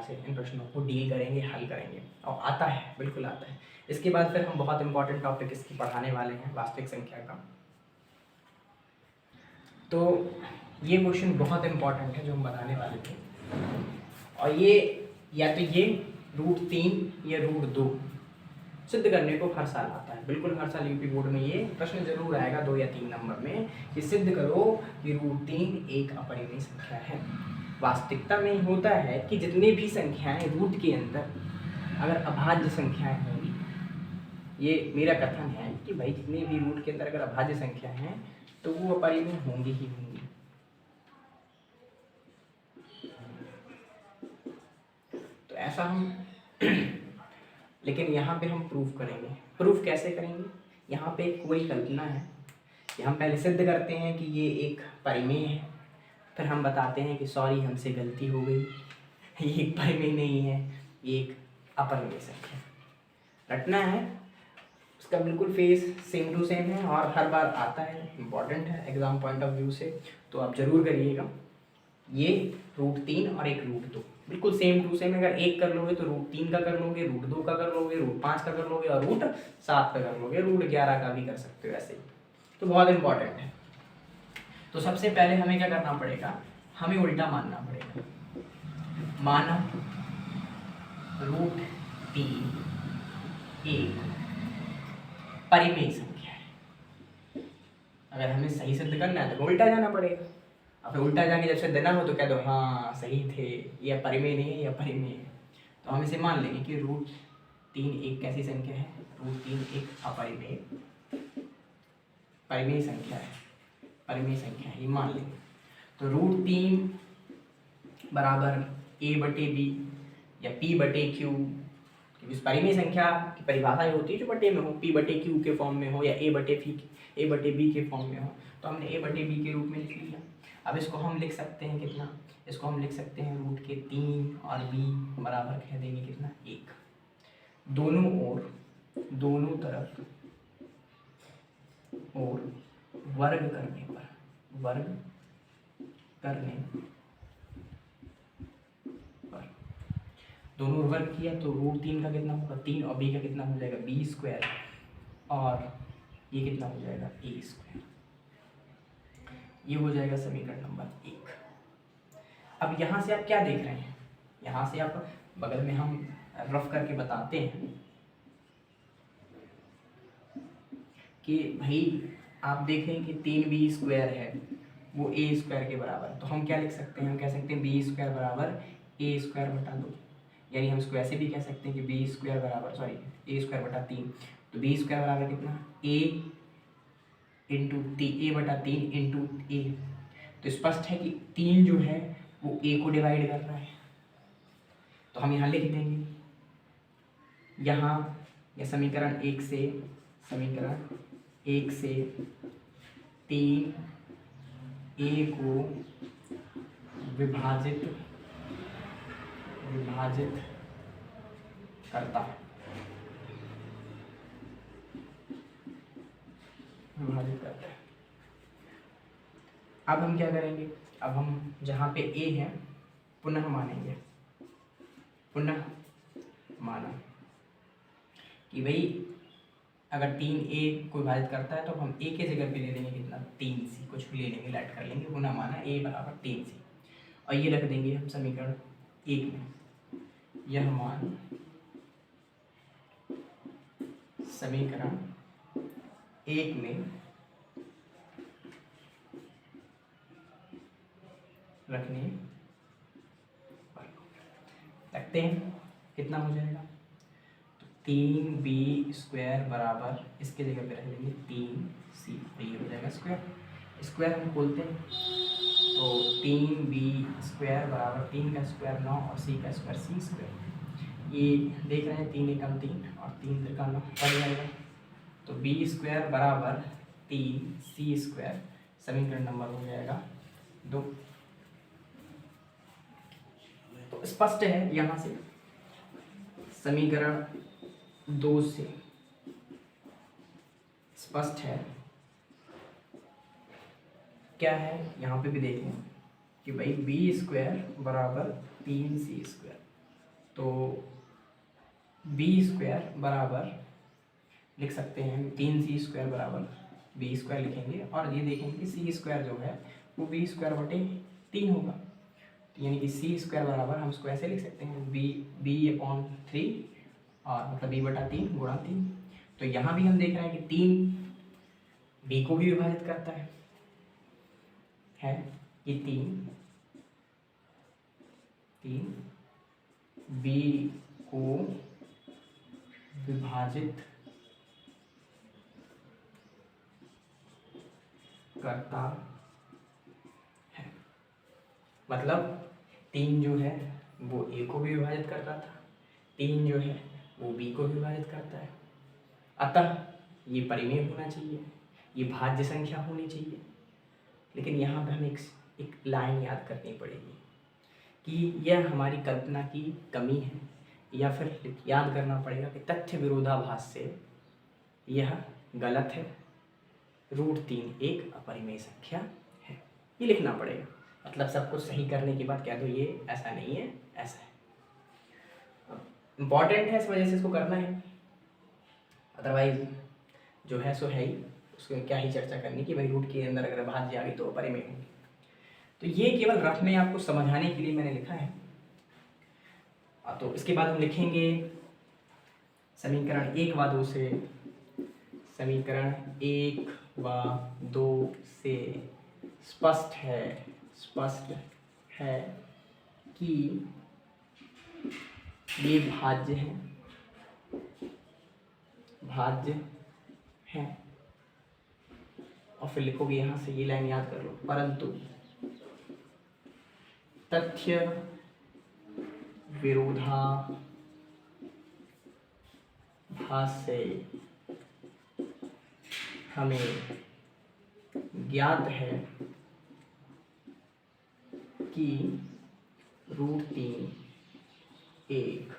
से इन प्रश्नों को डील करेंगे, हल करेंगे, और आता है, बिल्कुल आता है। इसके बाद फिर हम बहुत इंपॉर्टेंट टॉपिक इसकी पढ़ाने वाले हैं, वास्तविक संख्या का। तो ये क्वेश्चन बहुत इंपॉर्टेंट है जो हम बनाने वाले थे, और ये या तो ये √3 या √2 सिद्ध करने को हर साल आता है, बिल्कुल हर साल यूपी बोर्ड में ये प्रश्न जरूर आएगा 2 या 3 नंबर में कि सिद्ध करो कि √3 एक अपरिमेय संख्या है। वास्तविकता में होता है कि जितनी भी संख्याएं रूट के अंदर अगर अभाज्य संख्याएं होंगी, ये मेरा कथन है कि भाई जितनी भी रूट के अंदर अगर अभाज्य संख्या हैं तो वो अपरिमेय होंगी ही होंगी। तो ऐसा हम लेकिन यहाँ पे हम प्रूफ करेंगे। प्रूफ कैसे करेंगे, यहाँ पे कोई कल्पना है कि हम पहले सिद्ध करते हैं कि ये एक परिमेय है, फिर हम बताते हैं कि सॉरी हमसे गलती हो गई, ये एक परिमेय नहीं है, ये एक अपरिमेय संख्या। रटना है, इसका बिल्कुल फेस सेम टू सेम है और हर बार आता है, इम्पॉर्टेंट है एग्जाम पॉइंट ऑफ व्यू से, तो आप जरूर करिएगा। ये √3 और एक √2 बिल्कुल सेम टू सेम। अगर एक कर लोगे तो √3 का कर लोगे, √2 का कर लोगे, √5 का कर लोगे और √7 का कर लोगे, √11 का भी कर सकते हो ऐसे ही। तो बहुत इंपॉर्टेंट है। तो सबसे पहले हमें क्या करना पड़ेगा, हमें उल्टा मानना पड़ेगा। माना √3 एक परिमेय संख्या है। अगर हमें सही सिद्ध करना है तो उल्टा जाना पड़ेगा। अब उल्टा जाके जब से देना हो तो कह दो हाँ सही थे, यह परिमेय नहीं है, यह परिमेय है। तो हम इसे मान लेंगे कि √3 एक कैसी संख्या है, √3 एक अपरिमेय परिमेय संख्या है, परिमेय संख्या है, ये मान लेंगे। तो √3 बराबर a/b या p/q, इस परिमेय संख्या की परिभाषा ये होती है जो बटे में हो, p/q के फॉर्म में हो या a/b के फॉर्म में हो। तो हमने a/b के रूप में लिख लिया। अब इसको हम लिख सकते हैं कितना, इसको हम लिख सकते हैं √3 और b बराबर कह देंगे कितना 1। दोनों ओर, दोनों तरफ और वर्ग करने पर, वर्ग करने पर दोनों वर्ग किया तो √3 का कितना होगा 3 और b का कितना हो जाएगा b² और ये कितना हो जाएगा a²। ये हो जाएगा समीकरण नंबर 1। अब यहाँ से आप क्या देख रहे हैं, यहाँ से आप बगल में हम रफ करके बताते हैं कि भाई आप देखें कि 3b² है वो a² के बराबर। तो हम क्या लिख सकते हैं, हम कह सकते हैं b² बराबर a²/2। यानी हम इसको ऐसे भी कह सकते हैं कि b² बराबर a²/3। तो b² बराबर कितना a/3 इंटू a। तो स्पष्ट है कि 3 जो है वो a को डिवाइड कर रहा है। तो हम यहाँ लिख देंगे, यहाँ या समीकरण 1 से 3 a को विभाजित करता है, विभाजित करता है। अब हम क्या करेंगे, अब हम जहाँ पे a है पुनः मानेंगे, पुनः माना कि भाई अगर 3a को विभाजित करता है तो हम a के जगह पे ले लेंगे कितना 3c, कुछ भी ले लेंगे, ऐड कर लेंगे, पुनः माना a बराबर 3c और ये रख देंगे हम समीकरण 1 में। यह मान समीकरण 1 में रखने पर रखते हैं कितना हो जाएगा, तो 3b² बराबर इसके जगह पे रख लेंगे 3c, ये हो जाएगा स्क्वायर हम खोलते हैं तो 3b² बराबर 3 का स्क्वायर 9 और c का स्क्वायर c²। ये देख रहे हैं 3 एकम 3 और 3 त्रिका 9 पड़ जाएगा। तो b² बराबर 3c², समीकरण नंबर हो जाएगा 2। तो स्पष्ट है यहाँ से समीकरण 2 से स्पष्ट है क्या है, यहाँ पे भी देखें कि भाई b² बराबर 3c²। तो b² बराबर लिख सकते हैं 3c² बराबर b² लिखेंगे और ये देखेंगे कि c² जो है वो b²/3 होगा। तो यानी कि c² बराबर हम इसको ऐसे लिख सकते हैं b/3 और मतलब b/3 गुणा 3। तो यहाँ भी हम देख रहे हैं कि 3 b को भी विभाजित करता है कि 3 b को विभाजित करता है। मतलब 3 जो है वो a को भी विभाजित करता था, 3 जो है वो b को विभाजित करता है। अतः ये परिमेय होना चाहिए, ये भाज्य संख्या होनी चाहिए। लेकिन यहाँ पे हमें एक लाइन याद करनी पड़ेगी कि यह हमारी कल्पना की कमी है, या फिर याद करना पड़ेगा कि तथ्य विरोधाभास से यह गलत है। √3 एक अपरिमेय संख्या है। ये लिखना पड़ेगा, मतलब सब कुछ सही करने के बाद कह दो ये ऐसा नहीं है, ऐसा है। इम्पॉर्टेंट है, इस वजह से इसको करना है, अदरवाइज जो है सो है ही, उसको क्या ही चर्चा करनी कि भाई रूट के अंदर अगर भाज्य आ गई तो अपरिमेय होगी। तो ये केवल रफ में आपको समझाने के लिए मैंने लिखा है। तो इसके बाद हम लिखेंगे समीकरण 1 व 2 से, समीकरण 1 व 2 से स्पष्ट है कि ये भाज्य हैं। और फिर लिखोगे यहाँ से, ये लाइन याद कर लो, परंतु तथ्य विरोधाभास से हमें ज्ञात है कि √3 एक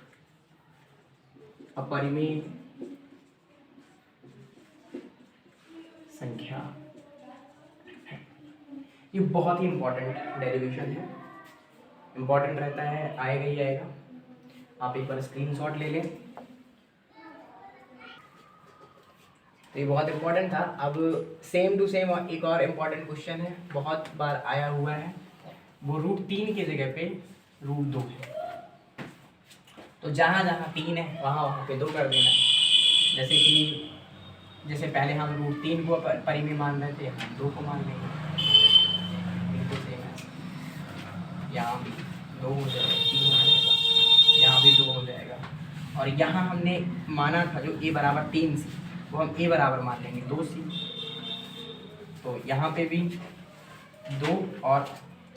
अपरिमेय संख्या है। ये बहुत ही इम्पोर्टेंट डेरिवेशन है, इम्पोर्टेंट रहता है, आएगा ही आएगा। आप एक बार स्क्रीनशॉट ले लें। तो ये बहुत इम्पोर्टेंट था। अब सेम टू सेम एक और इम्पोर्टेंट क्वेश्चन है, बहुत बार आया हुआ है, वो √3 की जगह पे √2 है। तो जहाँ जहाँ 3 है वहाँ पे 2 कर देना। जैसे पहले हम √3 को परिमेय मान रहे थे, हम 2 को मान लेंगे, बिल्कुल सेम है। यहाँ भी 2 हो जाएगा, 3 हो जाएगा, यहाँ भी 2 हो जाएगा। और यहाँ हमने माना था जो a बराबर 3 से, वो हम a बराबर मान लेंगे 2 से। तो यहाँ पे भी 2 और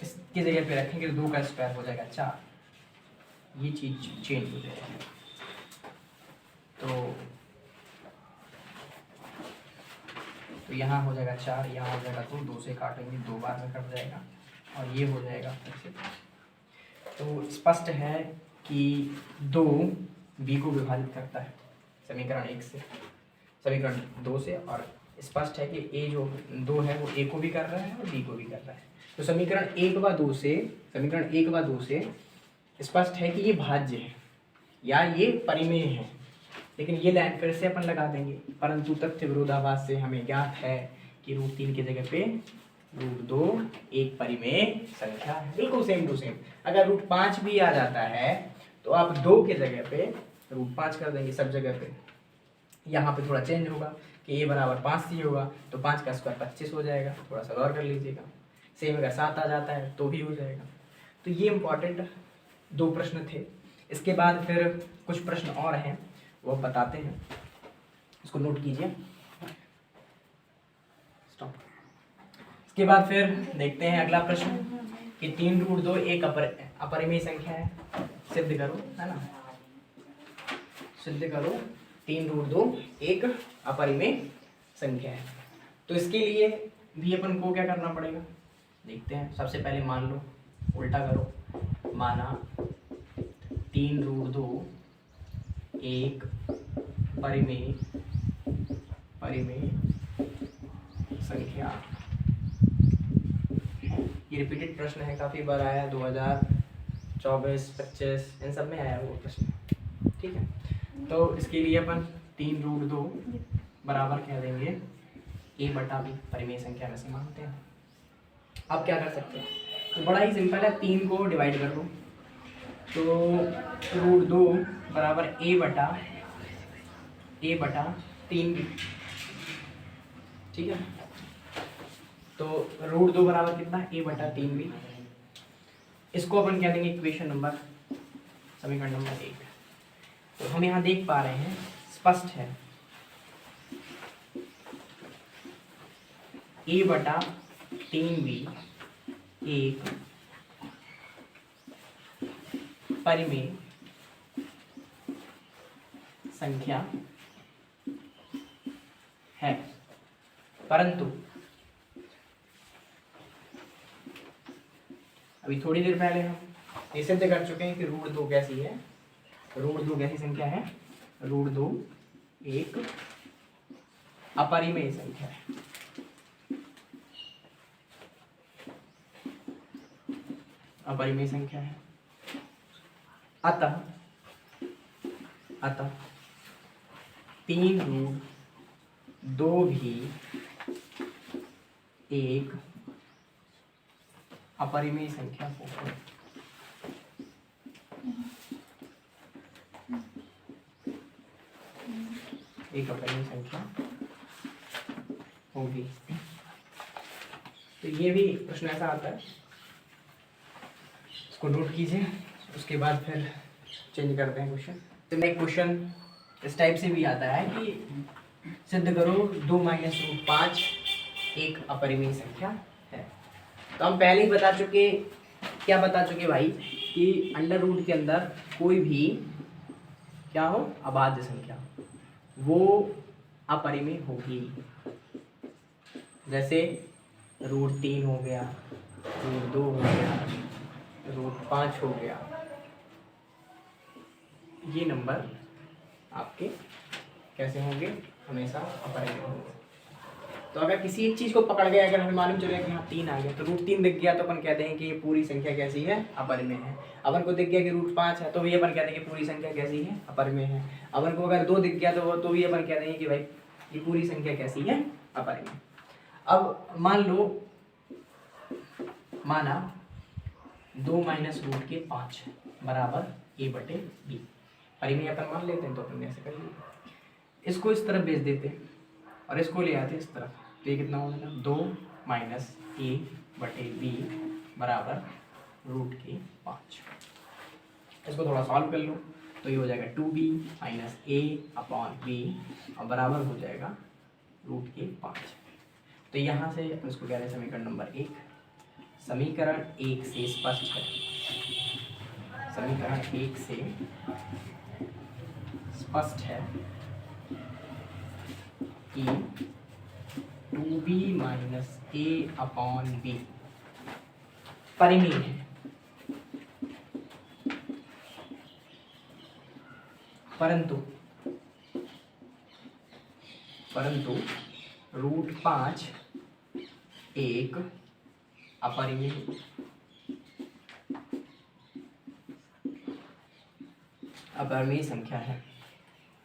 इसकी जगह पे रखेंगे तो 2 का स्क्वायर हो जाएगा 4। ये चीज़ चेंज हो जाएगी। तो यहाँ हो जाएगा 4, यहाँ हो जाएगा 2 से काटेंगे 2 बार में कट जाएगा, और ये हो जाएगा फिर से। तो स्पष्ट है कि 2 b को विभाजित करता है समीकरण 1 से, समीकरण 2 से, और स्पष्ट है कि a जो 2 है वो a को भी कर रहा है और b को भी कर रहा है। तो समीकरण 1 व 2 से स्पष्ट है कि ये भाज्य है या ये परिमेय है। लेकिन ये लाइन फिर से अपन लगा देंगे, परंतु तथ्य विरोधाभास से हमें ज्ञात है कि √3 की जगह पे √2 एक परिमेय संख्या है। बिल्कुल सेम टू सेम। अगर √5 भी आ जाता है तो आप 2 के जगह पे √5 कर देंगे सब जगह पे। यहाँ पे थोड़ा चेंज होगा कि a बराबर 5 सी होगा तो 5 का स्क्वायर 25 हो जाएगा, थोड़ा सा गौर कर लीजिएगा। सेम अगर 7 आ जाता है तो भी हो जाएगा। तो ये इम्पॉर्टेंट 2 प्रश्न थे। इसके बाद फिर कुछ प्रश्न और हैं, वो बताते हैं, इसको नोट कीजिए। स्टॉप। इसके बाद फिर देखते हैं अगला प्रश्न कि 3√2 एक अपरिमेय संख्या है, सिद्ध करो, है ना, सिद्ध करो 3√2 एक अपरिमेय संख्या है। तो इसके लिए भी अपन को क्या करना पड़ेगा, देखते हैं। सबसे पहले मान लो, उल्टा करो, माना 3√2 एक परिमेय संख्या है। ये रिपीटेड प्रश्न है, काफ़ी बार आया, 2024, 25 इन सब में आया वो प्रश्न, ठीक है। तो इसके लिए अपन 3√2 बराबर कह देंगे a बटा b, परिमेय संख्या में से मानते हैं। अब क्या कर सकते हैं, तो बड़ा ही सिंपल है, 3 को डिवाइड कर दो, तो √2 बराबर a बटा 3b, ठीक है। तो √2 बराबर कितना, a बटा 3b। इसको अपन क्या देंगे, इक्वेशन नंबर, समीकरण नंबर 1। तो हम यहाँ देख पा रहे हैं, स्पष्ट है, a बटा 3b एक परिमेय संख्या है, परंतु अभी थोड़ी देर पहले हम ये सिद्ध कर चुके हैं कि √2 कैसी है, √2 कैसी संख्या है, √2 एक अपरिमेय संख्या है। अपरिमेय संख्या है। अतः 3√2 भी एक अपरिमेय संख्या होगी। एक अपरिमेय संख्या होगी। तो ये भी प्रश्न ऐसा आता है, इसको नोट कीजिए, उसके बाद फिर चेंज करते हैं क्वेश्चन। तो एक क्वेश्चन इस टाइप से भी आता है कि सिद्ध करो 2 - √5 एक अपरिमेय संख्या है। तो हम पहले ही बता चुके, क्या बता चुके भाई, कि अंडर रूट के अंदर कोई भी क्या हो, अभाज्य संख्या, वो अपरिमेय होगी। जैसे √3 हो गया, √2 हो गया, √5 हो गया, ये नंबर आपके कैसे होंगे, हमेशा अपरिमेय होंगे। तो अगर किसी एक चीज़ को पकड़ गए, अगर हमें मालूम चले कि हाँ 3 आ गया, तो √3 दिख गया तो अपन कहते हैं कि ये पूरी संख्या कैसी है, अपरिमेय है। अपन को दिख गया कि √5 है, तो भी अपन कहते हैं कि पूरी संख्या कैसी है, अपरिमेय है। अपन को अगर 2 दिख गया तो भी अपन कहते हैं कि भाई ये पूरी संख्या कैसी है, अपरिमेय। अब मान लो, माना 2 - √5 बराबर a/b, परिमेय अपन मान लेते हैं, तो अपन ऐसे कर लेते, इसको इस तरफ भेज देते और इसको ले आते इस तरफ, तो ये कितना हो जाएगा, 2 - a/b बराबर √5। इसको थोड़ा सॉल्व कर लो, तो ये हो जाएगा 2b - a/b और बराबर हो जाएगा √5। तो यहाँ से अपन इसको कह रहे हैं समीकरण नंबर 1। समीकरण 1 से स्पष्ट है, समीकरण 1 से स्पष्ट है कि 2b - a/b परिमेय है। परंतु √5 एक अपरिमेय संख्या है।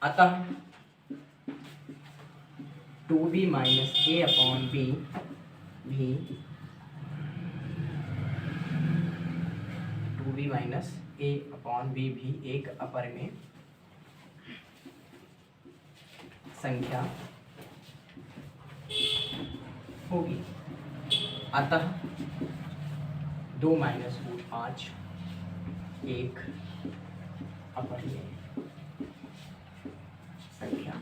अतः 2b - a/b भी 2b - a/b भी एक अपरिमेय संख्या होगी। अतः 2 - √5 एक अपरिमेय संख्या।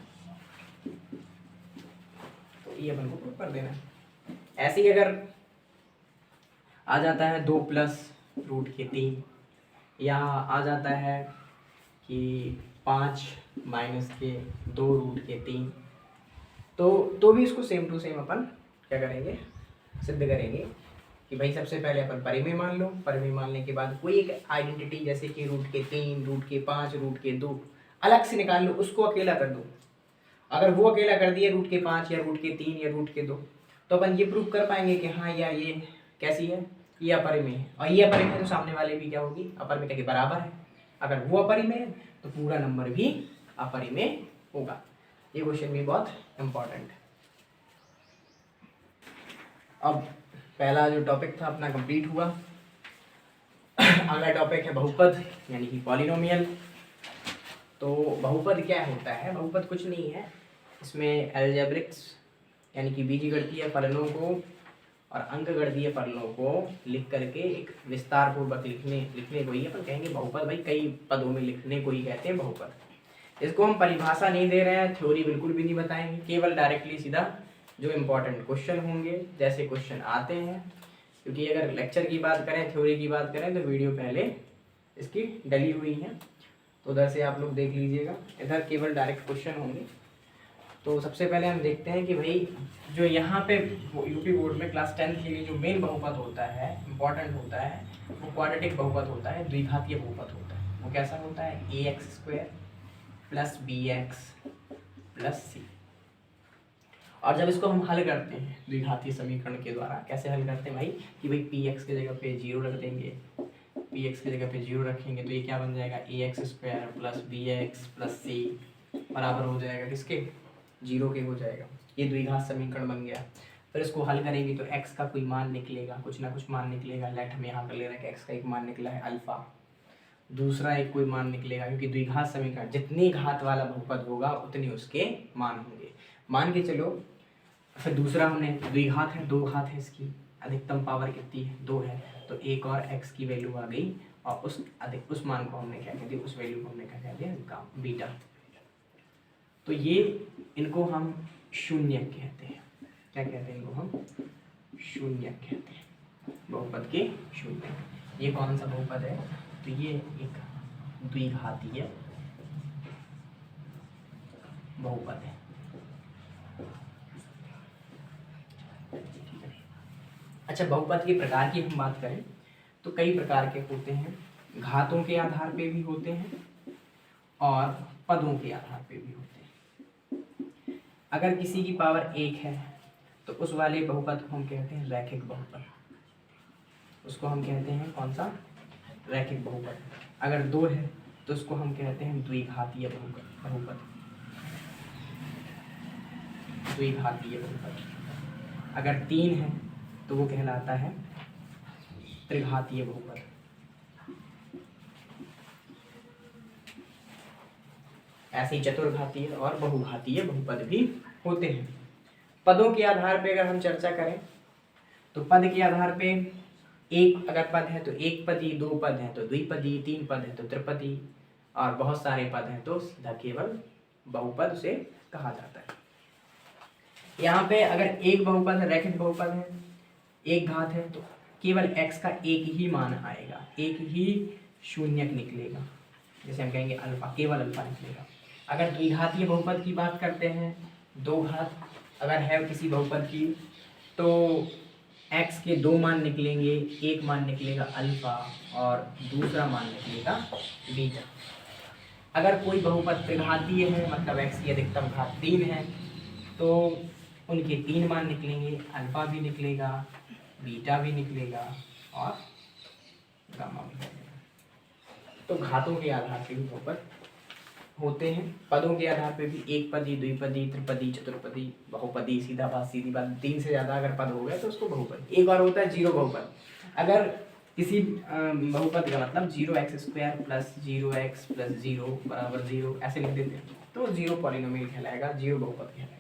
तो ये अपन को प्रूव कर देना है। ऐसे ही अगर आ जाता है 2 + √3, या आ जाता है कि 5 - 2 √3, तो भी इसको सेम टू सेम अपन क्या करेंगे, सिद्ध करेंगे कि भाई सबसे पहले अपन परिमेय मान लो, परिमेय मानने के बाद कोई एक आइडेंटिटी जैसे कि √3, √5, √2 अलग से निकाल लो, उसको अकेला कर दो। अगर वो अकेला कर दिए √5 या √3 या √2, तो अपन ये प्रूव कर पाएंगे कि हाँ या ये कैसी है, ये अपरिमेय है। और ये अपरिमेय है तो सामने वाले भी क्या होगी, अपरिमेय के बराबर है। अगर वो अपरिमेय है तो पूरा नंबर भी अपरिमेय होगा। ये क्वेश्चन भी बहुत इंपॉर्टेंट है। अब पहला जो टॉपिक था अपना कंप्लीट हुआ। अगला टॉपिक है बहुपद यानी कि पॉलिनोमियल। तो बहुपद क्या होता है, बहुपद कुछ नहीं है, इसमें अलजेब्रिक्स यानी कि बीजगणितीय फलनों को और अंकगणितीय फलनों को लिख करके एक विस्तार पूर्वक लिखने को ही अपन कहेंगे बहुपद। भाई कई पदों में लिखने को ही कहते हैं बहुपद। इसको हम परिभाषा नहीं दे रहे हैं, थ्योरी बिल्कुल भी नहीं बताएंगे, केवल डायरेक्टली सीधा जो इम्पोर्टेंट क्वेश्चन होंगे जैसे क्वेश्चन आते हैं। क्योंकि अगर लेक्चर की बात करें, थ्योरी की बात करें, तो वीडियो पहले इसकी डली हुई है, तो उधर से आप लोग देख लीजिएगा। इधर केवल डायरेक्ट क्वेश्चन होंगे। तो सबसे पहले हम देखते हैं कि भाई जो यहाँ पे यूपी बोर्ड में क्लास 10 के लिए जो मेन बहुपद होता है, इम्पॉर्टेंट होता है, वो क्वाड्रेटिक बहुपद होता है, द्विघातीय बहुपद होता है। वो कैसा होता है, ax² + bx + c। और जब इसको हम हल करते हैं द्विघातीय समीकरण के द्वारा, कैसे हल करते हैं भाई कि भाई पी एक्स की जगह पे 0 रख देंगे, पी एक्स की जगह पे 0 रखेंगे तो ये क्या बन जाएगा a x square plus b x plus c बराबर हो जाएगा किसके, 0 के हो जाएगा। ये द्विघात समीकरण बन गया। फिर इसको हल करेंगे तो x का कोई मान निकलेगा, कुछ ना कुछ मान निकलेगा। लेट हम यहाँ कर ले रहे हैं कि x का एक मान निकला है अल्फा, दूसरा एक कोई मान निकलेगा, क्योंकि द्विघात समीकरण जितनी घात वाला बहुपद होगा उतनी उसके मान होंगे, मान के चलो। फिर दूसरा हमने द्विघात है, 2 घात है, इसकी अधिकतम पावर कितनी है, 2 है, तो एक और x की वैल्यू आ गई और उस मान को हमने क्या कह दिया, उस वैल्यू को हमने क्या कह दिया, बीटा। तो ये इनको हम शून्य कहते हैं। क्या कहते हैं इनको हम, शून्य कहते हैं, बहुपद के शून्य। ये कौन सा बहुपद है, तो ये एक द्विघातीय बहुपद है। अच्छा, बहुपद के प्रकार की हम बात करें तो कई प्रकार के होते हैं, घातों के आधार पे भी होते हैं और पदों के आधार पे भी होते हैं। अगर किसी की पावर 1 है तो उस वाले बहुपद को हम कहते हैं रैखिक बहुपद, उसको हम कहते हैं कौन सा, रैखिक बहुपद। अगर 2 है तो उसको हम कहते हैं द्विघातीय बहुपद, द्विघातीय बहुपद। अगर 3 है तो वो कहलाता है त्रिघातीय बहुपद। ऐसे ही चतुर्घातीय और बहुघातीय बहुपद भी होते हैं। पदों के आधार पे अगर हम चर्चा करें तो पद के आधार पे एक अगर पद है तो एक पदी, 2 पद है तो द्विपदी, 3 पद है तो त्रिपदी और बहुत सारे पद हैं तो सीधा केवल बहुपद से कहा जाता है। यहाँ पे अगर एक बहुपद है, रैखिक बहुपद है, एक घात है तो केवल x का एक ही मान आएगा, एक ही शून्यक निकलेगा, जैसे हम कहेंगे अल्फा, केवल अल्फा निकलेगा। अगर द्विघातीय बहुपद की बात करते हैं, 2 घात अगर है किसी बहुपद की तो x के 2 मान निकलेंगे, एक मान निकलेगा अल्फा और दूसरा मान निकलेगा बीटा। अगर कोई बहुपद त्रिघातीय है मतलब x की अधिकतम घात 3 है तो उनके 3 मान निकलेंगे, अल्फा भी निकलेगा, बीटा भी निकलेगा और गामा भी निकलेगा। तो घातों के आधार पे भी बहुपद होते हैं। पदों के आधार पे भी एक पदी, द्विपदी, त्रिपदी, चतुर्पदी, बहुपदी, सीधी बात 3 से ज़्यादा अगर पद हो गए तो उसको बहुपद। एक और होता है 0 बहुपद। अगर किसी बहुपद का मतलब 0x² प्लस 0x प्लस 0 बराबर 0 ऐसे लिख देते हैं तो 0 पॉलिनोमियल कहलाएगा, 0 बहुपद कहलाएगा।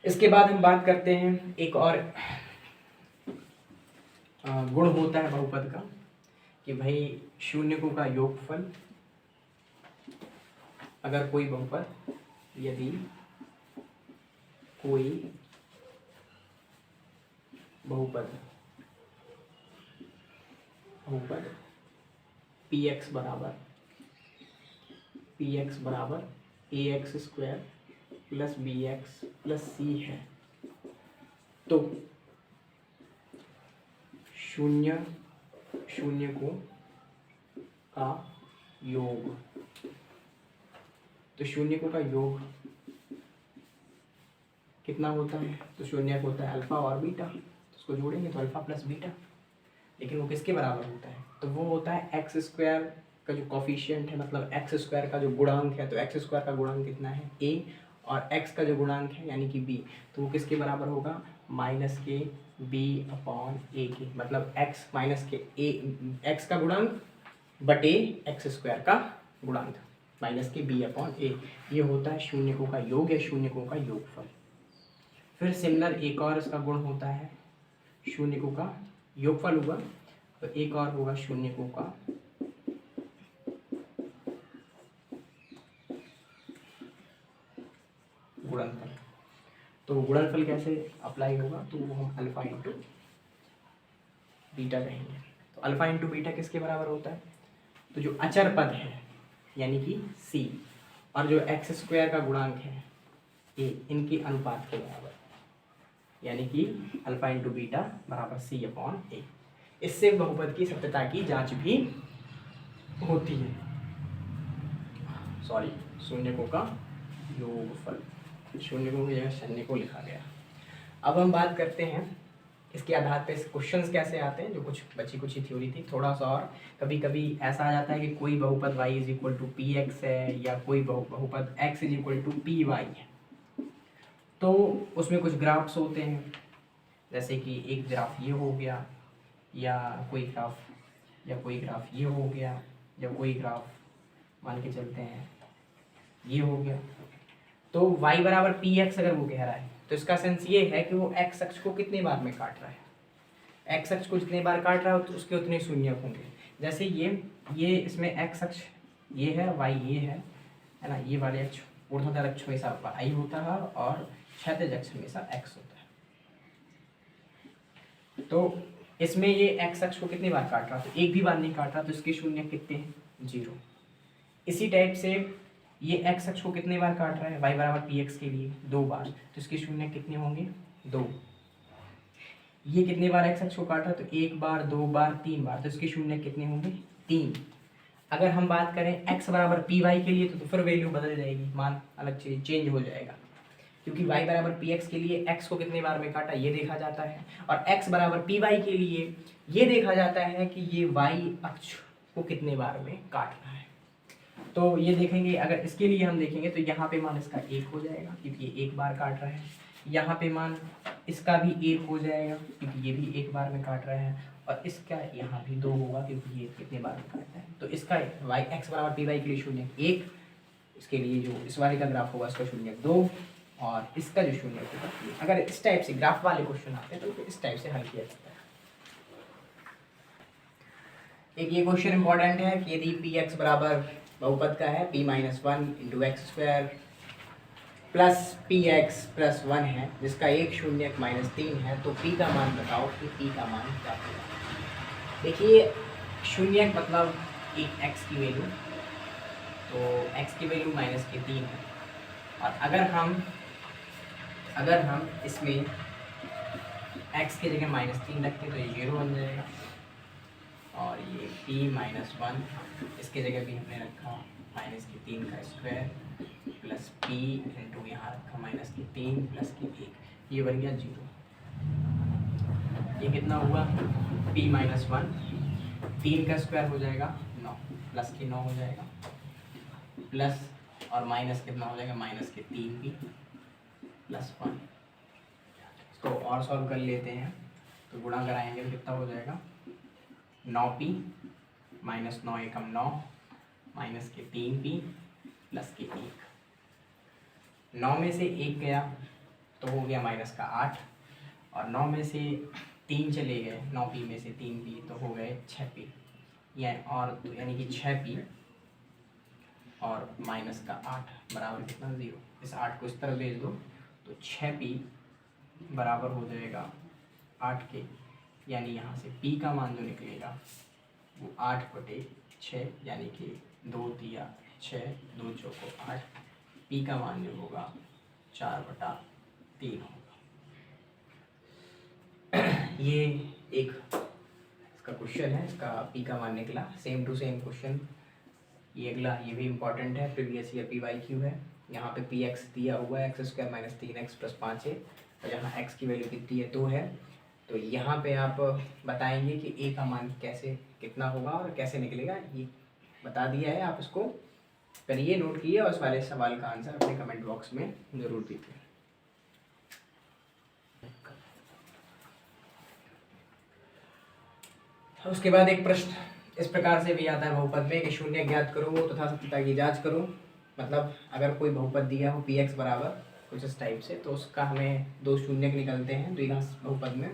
इसके बाद हम बात करते हैं एक और गुण होता है बहुपद का कि भाई शून्यकों का योगफल। अगर कोई बहुपद, यदि कोई बहुपद px बराबर ax² plus bx plus c है तो शून्यकों का योग, तो शून्यकों का योग कितना होता है, तो शून्यक होता है अल्फा और बीटा, तो उसको जोड़ेंगे तो अल्फा प्लस बीटा। लेकिन वो किसके बराबर होता है, तो वो होता है x² का जो कॉफिशिएंट है, मतलब x² का जो गुणांक है, तो x² का गुणांक कितना है a और x का जो गुणांक है यानी कि b, तो वो किसके बराबर होगा, माइनस के b/a के, मतलब x माइनस के a, x का गुणांक बटे x² का गुणांक माइनस के b/a। ये होता है शून्यकों का योग या शून्यकों का योगफल। फिर सिमिलर एक और इसका गुण होता है, शून्यकों का योगफल हुआ तो एक और होगा शून्यकों का गुणनफल। तो गुणनफल कैसे अप्लाई होगा, तो वो हम अल्फा इंटू बीटा कहेंगे। तो अल्फा इंटू बीटा किसके बराबर होता है, तो जो अचर पद है यानी कि c और जो x² का गुणांक है a, इनके अनुपात के बराबर, यानी कि अल्फा इंटू बीटा बराबर c/a। इससे बहुपद की सत्यता की जांच भी होती है। शून्यकों का योगफल। शून्य को की जगह शून्य को लिखा गया। अब हम बात करते हैं इसके आधार पे क्वेश्चंस कैसे आते हैं, जो कुछ बची कुछ ही थ्योरी थी थोड़ा सा। और कभी कभी ऐसा आ जाता है कि कोई बहुपद y is equal to p x है या कोई बहुपद x is equal to p y है, तो उसमें कुछ ग्राफ्स होते हैं, जैसे कि एक ग्राफ ये हो गया या कोई ग्राफ ये हो गया या कोई ग्राफ मान के चलते हैं ये हो गया। तो y बराबर पी एक्स अगर वो कह रहा है तो इसका सेंस ये है कि वो x अक्ष को कितने बार में काट रहा है, x अक्ष को जितने बार काट रहा है तो उसके उतने शून्य होंगे। जैसे ये इसमें x अक्ष ये है, y ये है ना, ये वाले अक्ष ऊर्ध्वाधर अक्ष हमेशा y होता है और क्षैतिज अक्ष हमेशा x होता है। तो इसमें ये x अक्ष को कितनी बार काट रहा, तो एक भी बार नहीं काट रहा, तो इसके शून्य कितने हैं, 0। इसी टाइप से ये x अक्ष को कितने बार काट रहा है, y बराबर पी एक्स के लिए 2 बार, तो इसके शून्य कितने होंगे, 2। ये कितने बार x अक्ष को काट रहा है, तो 1 बार 2 बार 3 बार, तो इसके शून्य कितने होंगे, 3। अगर हम बात करें x बराबर पी वाई के लिए तो फिर वैल्यू बदल जाएगी, मान अलग चेंज हो जाएगा, क्योंकि y बराबर पी एक्स के लिए x को कितने बार में काटा ये देखा जाता है, और x बराबर पी वाई के लिए ये देखा जाता है कि ये y अक्ष को कितने बार में काट रहा है। तो ये देखेंगे, अगर इसके लिए हम देखेंगे तो यहाँ पे मान इसका 1 हो जाएगा क्योंकि ये 1 बार काट रहा है, यहाँ पे मान इसका भी 1 हो जाएगा क्योंकि ये भी 1 बार में काट रहा है, और इसका यहाँ भी 2 होगा क्योंकि ये कितने बार में काटता है। तो इसका x बराबर पी वाई के लिए शून्य 1, इसके लिए जो इस वाले का ग्राफ होगा इसका शून्य 2, और इसका जो शून्य होगा 3। अगर इस टाइप से ग्राफ वाले क्वेश्चन आते हैं तो इस टाइप से हल किया जाता है। एक ये क्वेश्चन इंपॉर्टेंट है कि यदि पी एक्स बराबर बहुपद का है p minus 1 into x square plus P x plus 1 है, जिसका एक शून्य माइनस 3 है, तो p का मान बताओ कि p का मान क्या होगा। देखिए शून्य मतलब एक x की वैल्यू, तो x की वैल्यू माइनस के 3 है, और अगर हम इसमें x की जगह माइनस 3 रखें तो ये 0 बन जाएगा, और ये p माइनस 1 इसके जगह भी हमने रखा माइनस के 3 का स्क्वायर प्लस p इंटू यहाँ रखा माइनस के 3 प्लस के 1, ये बन गया 0। ये कितना हुआ, p माइनस 1 3 का स्क्वायर हो जाएगा 9 प्लस के 9 हो जाएगा, प्लस और माइनस कितना हो जाएगा, माइनस के 3p प्लस 1। इसको और सॉल्व कर लेते हैं, तो गुणा कराएंगे तो कितना हो जाएगा, 9p माइनस 9 एकम 9 माइनस के 3p प्लस के 1। 9 में से 1 गया तो हो गया माइनस का 8, और 9 में से 3 चले गए, 9p में से 3p तो हो गए 6p, यानी कि 6p और माइनस का 8 बराबर कितना, 0। इस 8 को इस तरफ भेज दो तो 6p बराबर हो जाएगा 8 के, यानी यहाँ से p का मान जो निकलेगा वो 8/6, यानी कि 2 तिया 6 2 चौको 8, p का मान जो होगा 4/3 होगा। ये एक इसका क्वेश्चन है, इसका p का मान निकला। सेम टू सेम क्वेश्चन ये अगला, ये भी इम्पॉर्टेंट है, प्रीवियस ईयर PYQ है। यहाँ पे पी एक्स दिया हुआ है x square minus 3x plus 5 है, और यहाँ x की वैल्यू कितनी है, 2 है। तो यहाँ पे आप बताएंगे कि a का मान कितना होगा और कैसे निकलेगा, ये बता दिया है। आप इसको करिए, नोट किए, और इस वाले सवाल का आंसर अपने कमेंट बॉक्स में ज़रूर दीजिए। उसके बाद एक प्रश्न इस प्रकार से भी आता है बहुपद में कि शून्य ज्ञात करो तथा सत्यता की जांच करो। मतलब अगर कोई बहुपद दिया हो पी एक्स बराबर कुछ इस टाइप से, तो उसका हमें 2 शून्य निकलते हैं द्विघात बहुपद में,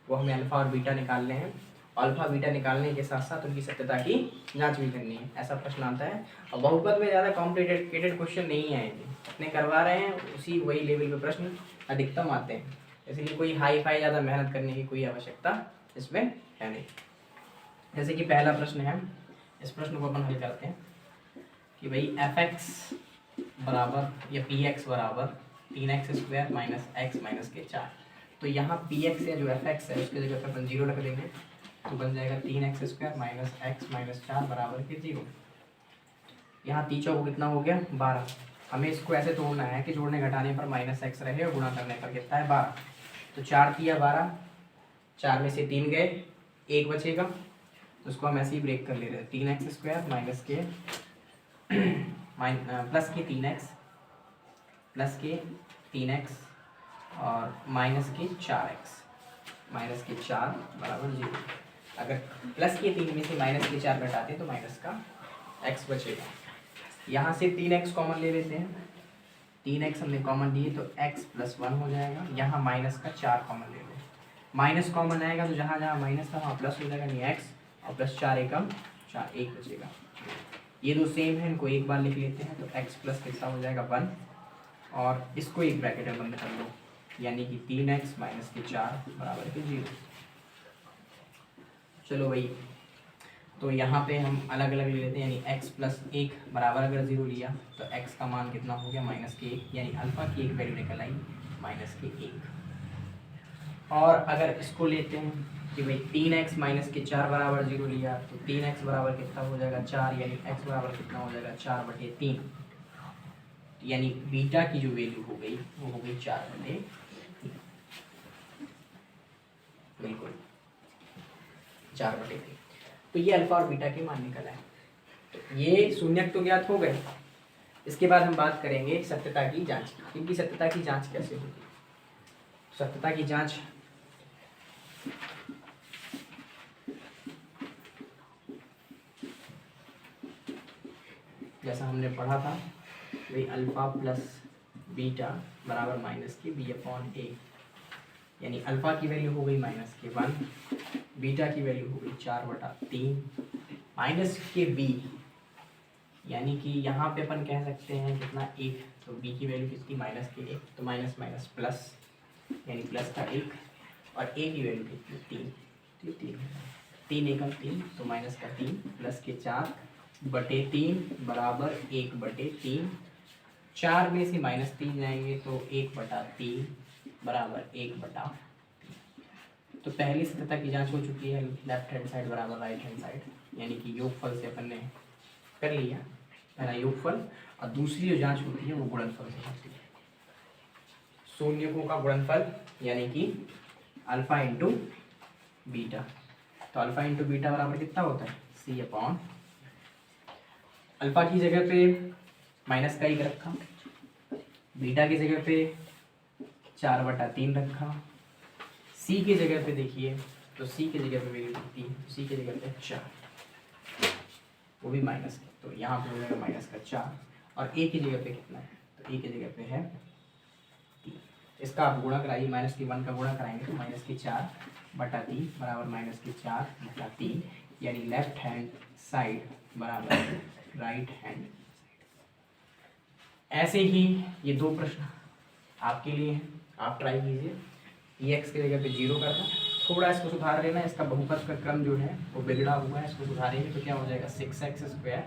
वो हमें अल्फा और बीटा निकालने हैं। अल्फा बीटा निकालने के साथ साथ उनकी सत्यता की जांच भी करनी है, ऐसा प्रश्न आता है। और बहुपद में ज़्यादा कॉम्प्लिकेटेड क्वेश्चन नहीं आएंगे, अपने करवा रहे हैं उसी वही लेवल पे प्रश्न अधिकतम आते हैं, इसलिए कोई हाई फाई ज़्यादा मेहनत करने की कोई आवश्यकता इसमें है नहीं। जैसे कि पहला प्रश्न है, इस प्रश्न को अपन हल करते हैं कि भाई एफ एक्स बराबर या पी एक्स बराबर 3x square minus x minus के 4। तो यहाँ पी एक्स या जो एफ एक्स है उसके जगह पर अपन 0 रख देंगे, तो बन जाएगा 3x square minus x minus 4 बराबर के 0। यहाँ तीसरा को कितना हो गया, 12, हमें इसको ऐसे तोड़ना है कि जोड़ने घटाने पर -x रहे और गुणा करने पर कितना है 12। तो 4 तिया 12, 4 में से 3 गए, 1 बचेगा, तो उसको हम ऐसे ही ब्रेक कर ले रहे हैं। 3x² माइनस के प्लस के 3x प्लस के 3x और माइनस के 4x, माइनस के 4 बराबर 0। अगर प्लस के 3 में से माइनस के 4 घटाते तो माइनस का x बचेगा। यहाँ से 3x कॉमन ले लेते हैं, 3x हमने कॉमन लिए तो x प्लस 1 हो जाएगा। यहाँ माइनस का 4 कॉमन ले लो, माइनस कॉमन आएगा तो जहाँ जहाँ माइनस था वहाँ प्लस हो जाएगा, नहीं x और प्लस 4 एकम 4, 1 बचेगा। ये दो सेम है, इनको एक बार लिख लेते हैं तो x प्लस कितना हो जाएगा 1, और इसको एक ब्रैकेट में बंद कर लो, यानी कि 3x माइनस के 4 बराबर के 0। चलो भाई, तो यहाँ पे हम अलग अलग ले लेते हैं, यानी x प्लस 1 बराबर अगर 0 लिया तो x का मान कितना हो गया -1, यानी अल्फा की एक वैल्यू निकल आई -1। और अगर इसको लेते हैं कि भाई 3x माइनस के 4 बराबर 0 लिया तो 3x बराबर कितना हो जाएगा 4, यानी x बराबर कितना हो जाएगा 4/3, यानी बीटा की जो वैल्यू हो गई वो हो गई 4/3, बिल्कुल 4/3। तो ये अल्फा और बीटा के मान निकल आए। तो ये शून्यक तो ज्ञात हो गए। इसके बाद हम बात करेंगे सत्यता की जांच की, क्योंकि सत्यता की जांच कैसे होगी। सत्यता की जांच जैसा हमने पढ़ा था, वही अल्फा प्लस बीटा बराबर माइनस के b/a, यानी अल्फा की वैल्यू हो गई -1, बीटा की वैल्यू हो गई 4/3 माइनस के b, यानी कि यहाँ पे अपन कह सकते हैं कितना 1, तो b की वैल्यू कितनी -1, तो माइनस माइनस प्लस, यानी प्लस का 1, और a की वैल्यू कितनी 3, तो 3 एकम 3, तो माइनस का 3 प्लस के 4/3 बराबर 1/3। 4 में से -3 जाएंगे तो 1/3 बराबर 1/3। तो पहली सत्यता की जांच हो चुकी है, लेफ्ट हैंड साइड बराबर राइट हैंड साइड, यानी कि योगफल से अपन ने कर लिया पहला योगफल, और दूसरी जो जांच होती है वो गुणनफल से होती है। शून्यकों का गुणनफल यानी कि अल्फा इंटू बीटा। तो अल्फा इंटू बीटा बराबर कितना होता है c/। अल्फा की जगह पे माइनस का 1 रखा, बीटा की जगह पे 4/3 रखा, सी की जगह पे देखिए तो सी की जगह पे वैल्यू कितनी है, सी की जगह पे 4, वो भी माइनस है, तो यहाँ पे हो जाएगा माइनस का 4, और ए की जगह पे कितना है, तो ए की जगह पे है 3। इसका आप गुणा कराइए, -1 का गुणा कराएंगे तो -4/3 बराबर -4/3, यानी लेफ्ट हैंड साइड बराबर राइट हैंड। ऐसे ही ये दो प्रश्न आपके लिए हैं, आप ट्राई कीजिए। एक्स की जगह पे 0 करना, थोड़ा इसको सुधार लेना, इसका बहुपद का क्रम जो है वो बिगड़ा हुआ है, इसको सुधारेंगे तो क्या हो जाएगा 6x²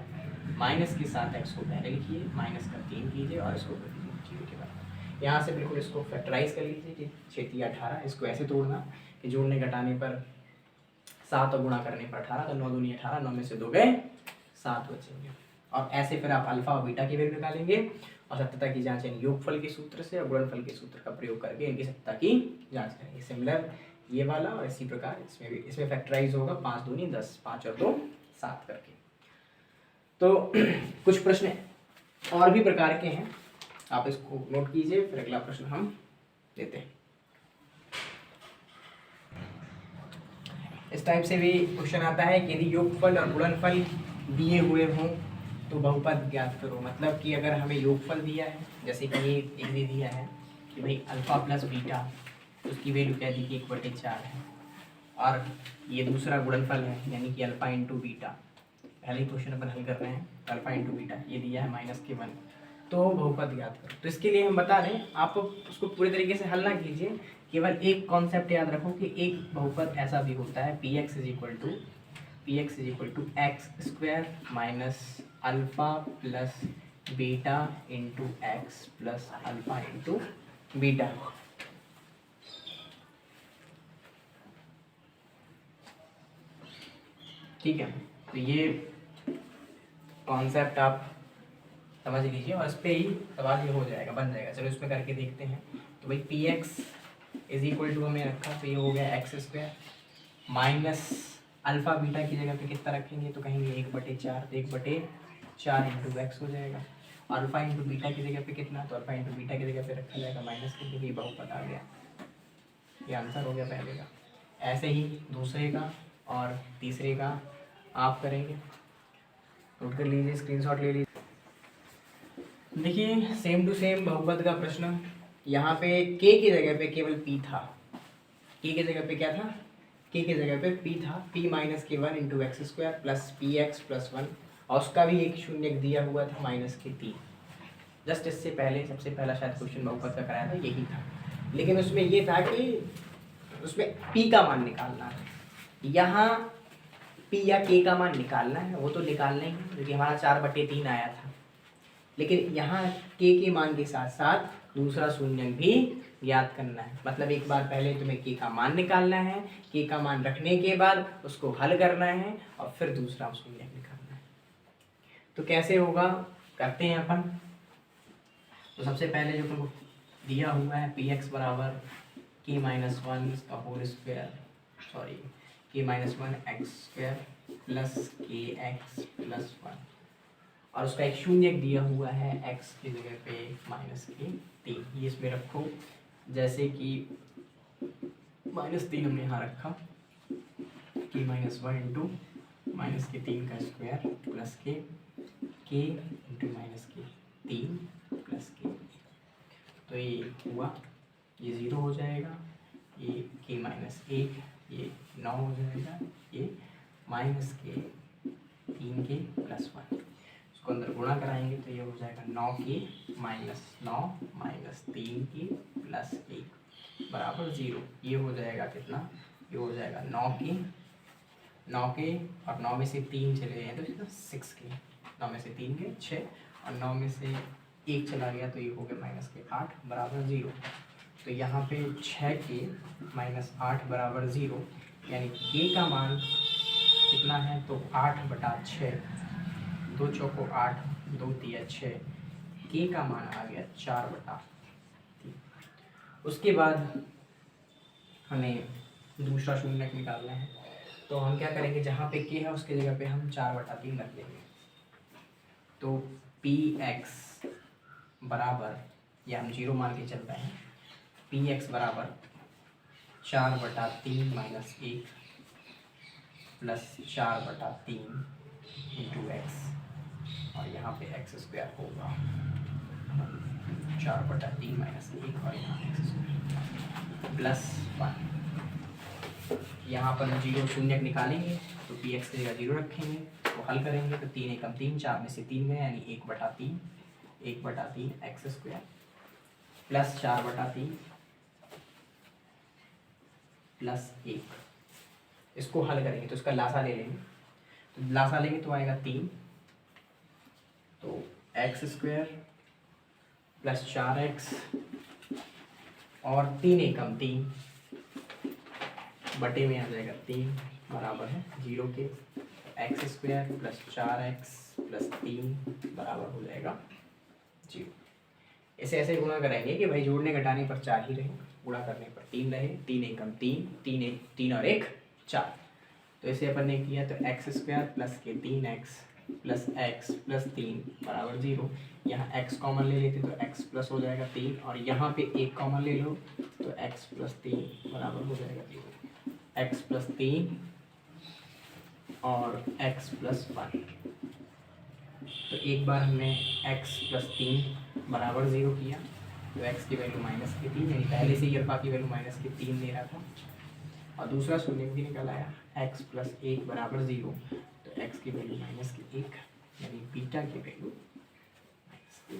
माइनस के साथ x को पहले लिखिए, माइनस का 3 कीजिए और इसको कर दीजिए 0 के बराबर। यहाँ से बिल्कुल इसको फैक्टराइज कर लीजिए कि 6 × 18, इसको ऐसे तोड़ना कि जोड़ने घटाने पर 7 और गुणा करने पर 18, तो 9 दूनी 18, 9 में से 2 गए 7 बचेंगे। और ऐसे फिर आप अल्फा और बीटा की वैल्यू निकालेंगे और सत्यता की जांच यानी योगफल के सूत्र से और गुणनफल के सूत्र का प्रयोग करके इनकी सत्यता की जांच करेंगे। सिमिलर ये वाला और इसी प्रकार इसमें भी, इसमें फैक्टराइज होगा 5 दूनी 10, 5 और 2 7 करके। तो कुछ प्रश्न और भी प्रकार के हैं, आप इसको नोट कीजिए, फिर अगला प्रश्न हम लेते हैं। इस टाइप से भी क्वेश्चन आता है कि यदि योगफल और गुणनफल दिए हुए हों तो बहुपद ज्ञात करो। मतलब कि अगर हमें योगफल दिया है, जैसे कि ये एक दे दिया है कि भाई अल्फा प्लस बीटा, उसकी वैल्यू कह दी कि 1/4 है, और ये दूसरा गुणनफल है यानी कि अल्फा इंटू बीटा, पहले क्वेश्चन अपन हल कर रहे हैं, अल्फा इंटू बीटा ये दिया है -1, तो बहुपद ज्ञात करो। तो इसके लिए हम बता दें, आप उसको पूरी तरीके से हल ना कीजिए, केवल एक कॉन्सेप्ट याद रखो कि एक बहुपद ऐसा भी होता है px = x² minus alpha plus beta into x plus alpha into beta. ठीक है, तो ये कॉन्सेप्ट आप समझ लीजिए, और इस पर ही सवाल ये हो जाएगा, बन जाएगा। चलो इसमें करके देखते हैं। तो भाई p x is equal to हमें रखा, तो ये हो गया x square minus alpha beta की जगह पे कितना रखेंगे, तो कहेंगे 1/4, तो 1/4 इंटू एक्स हो जाएगा। अल्फ़ा इंटू बीटा की जगह पे कितना, तो अल्फ़ा इंटू बीटा की जगह पे रखा जाएगा माइनस के, क्योंकि बहुपद आ गया। ये आंसर हो गया पहले का। ऐसे ही दूसरे का और तीसरे का आप करेंगे, नोट कर लीजिए, स्क्रीनशॉट ले लीजिए। देखिए सेम टू सेम बहुपद का प्रश्न, यहाँ पे k की जगह पे केवल p था, k की जगह पे क्या था, k की जगह पे p था, p माइनस के 1 into x square plus P x plus 1, और उसका भी एक शून्य दिया हुआ था माइनस के 3। जस्ट इससे पहले सबसे पहला शायद क्वेश्चन बहुपद का कराया था, यही था। लेकिन उसमें ये था कि उसमें p का मान निकालना है, यहाँ p या k का मान निकालना है, वो तो निकालना ही है क्योंकि हमारा 4/3 आया था। लेकिन यहाँ k के मान के साथ साथ दूसरा शून्य भी ज्ञात करना है। मतलब एक बार पहले तुम्हें k का मान निकालना है, k का मान रखने के बाद उसको हल करना है और फिर दूसरा शून्य निकालना है। तो कैसे होगा, करते हैं अपन। तो सबसे पहले जो तुमको दिया हुआ है पी एक्स बराबर k माइनस 1 का whole square, sorry k minus 1 x square plus k x plus 1, और उसका एक शून्य दिया हुआ है x की जगह पे माइनस के 3। ये इसमें रखो, जैसे कि -3 हमने यहाँ रखा, k माइनस 1 इंटू माइनस के 3 का स्क्वायर प्लस के इंटू माइनस के 3 प्लस के, तो ये हुआ, ये 0 हो जाएगा, ये k माइनस 1, ये 9 हो जाएगा, ये माइनस के 3 के प्लस 1, उसको अंदर गुणा कराएंगे तो ये हो जाएगा 9k minus 9 minus 3k plus 1 बराबर 0। ये हो जाएगा कितना, ये हो जाएगा 9k और 9 में से 3 चले गए तो कितना 6k, 9 में से 3 गए 6 और 9 में से 1 चला गया तो ये हो गया माइनस के 8 बराबर 0। तो यहाँ पे 6k माइनस 8 बराबर 0, यानी k का मान कितना है, तो 8/6, 2 चौको 8, 2 तिया 6, k का मान आ गया 4/3। उसके बाद हमें दूसरा शून्य निकालना है, तो हम क्या करेंगे, जहाँ पे k है उसके जगह पे हम 4/3 रख लेंगे। तो पी एक्स बराबर, या हम 0 मान के चल रहे हैं, पी एक्स बराबर 4/3 माइनस 1 प्लस 4/3 इंटू एक्स, और यहाँ पे एक्स स्क्वायर होगा 4/3 माइनस 1 और यहाँ एक्स स्क्वायर प्लस 1। यहाँ पर 0 शून्य निकालेंगे तो पी एक्स की जगह 0 रखेंगे, तो हल करेंगे तो 3 एकम 3, 4 में से 3 गए यानी 1/3 एक्स स्क्वायर प्लस 4/3 प्लस 1। इसको हल करेंगे तो इसका लासा ले लेंगे, तो लासा लेंगे तो आएगा 3, तो एक्स स्क्वायर प्लस 4x और 3 एकम 3 बटे में आ जाएगा 3 बराबर है 0 के, x square plus 4x plus 3 बराबर हो जाएगा 0। इसे ऐसे गुणा करेंगे कि भाई जोड़ने घटाने पर 4 ही रहे, गुणा करने पर 3 रहे, 3 एकम 3 और 1 4। तो इसे अपन ने किया तो एक्स स्क्वायर प्लस के 3x प्लस एक्स प्लस 3 बराबर 0। यहाँ x कॉमन ले लेते तो x प्लस हो जाएगा 3, और यहाँ पे 1 कॉमन ले लो तो x प्लस 3 बराबर हो जाएगा 0। x प्लस 3 और x प्लस 1, तो एक बार हमने x प्लस 3 बराबर 0 किया तो x की वैल्यू माइनस के 3, यानी पहले से ही अल्फा की वैल्यू माइनस के 3 दे रहा था, और दूसरा शून्य भी निकल आया x प्लस 1 बराबर 0, तो x की वैल्यू माइनस के 1, यानी बीटा की वैल्यू माइनस के 1।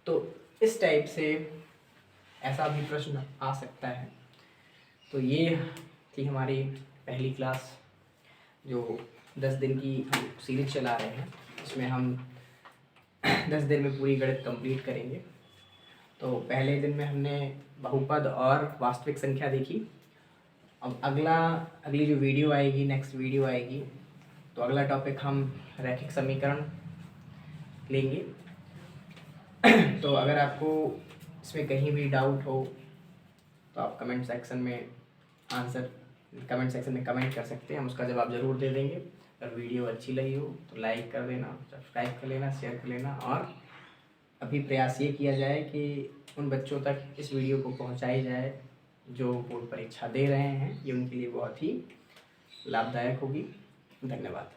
तो इस टाइप से ऐसा भी प्रश्न आ सकता है। तो ये थी हमारी पहली क्लास, जो 10 दिन की हम सीरीज चला रहे हैं, इसमें हम 10 दिन में पूरी गणित कंप्लीट करेंगे। तो पहले दिन में हमने बहुपद और वास्तविक संख्या देखी। अब अगली जो वीडियो आएगी, नेक्स्ट वीडियो आएगी, तो अगला टॉपिक हम रैखिक समीकरण लेंगे। तो अगर आपको इसमें कहीं भी डाउट हो तो आप कमेंट सेक्शन में कमेंट कर सकते हैं, हम उसका जवाब ज़रूर दे देंगे। अगर वीडियो अच्छी लगी हो तो लाइक कर देना, सब्सक्राइब कर लेना, शेयर कर लेना, और अभी प्रयास ये किया जाए कि उन बच्चों तक इस वीडियो को पहुंचाई जाए जो बोर्ड परीक्षा दे रहे हैं, ये उनके लिए बहुत ही लाभदायक होगी। धन्यवाद।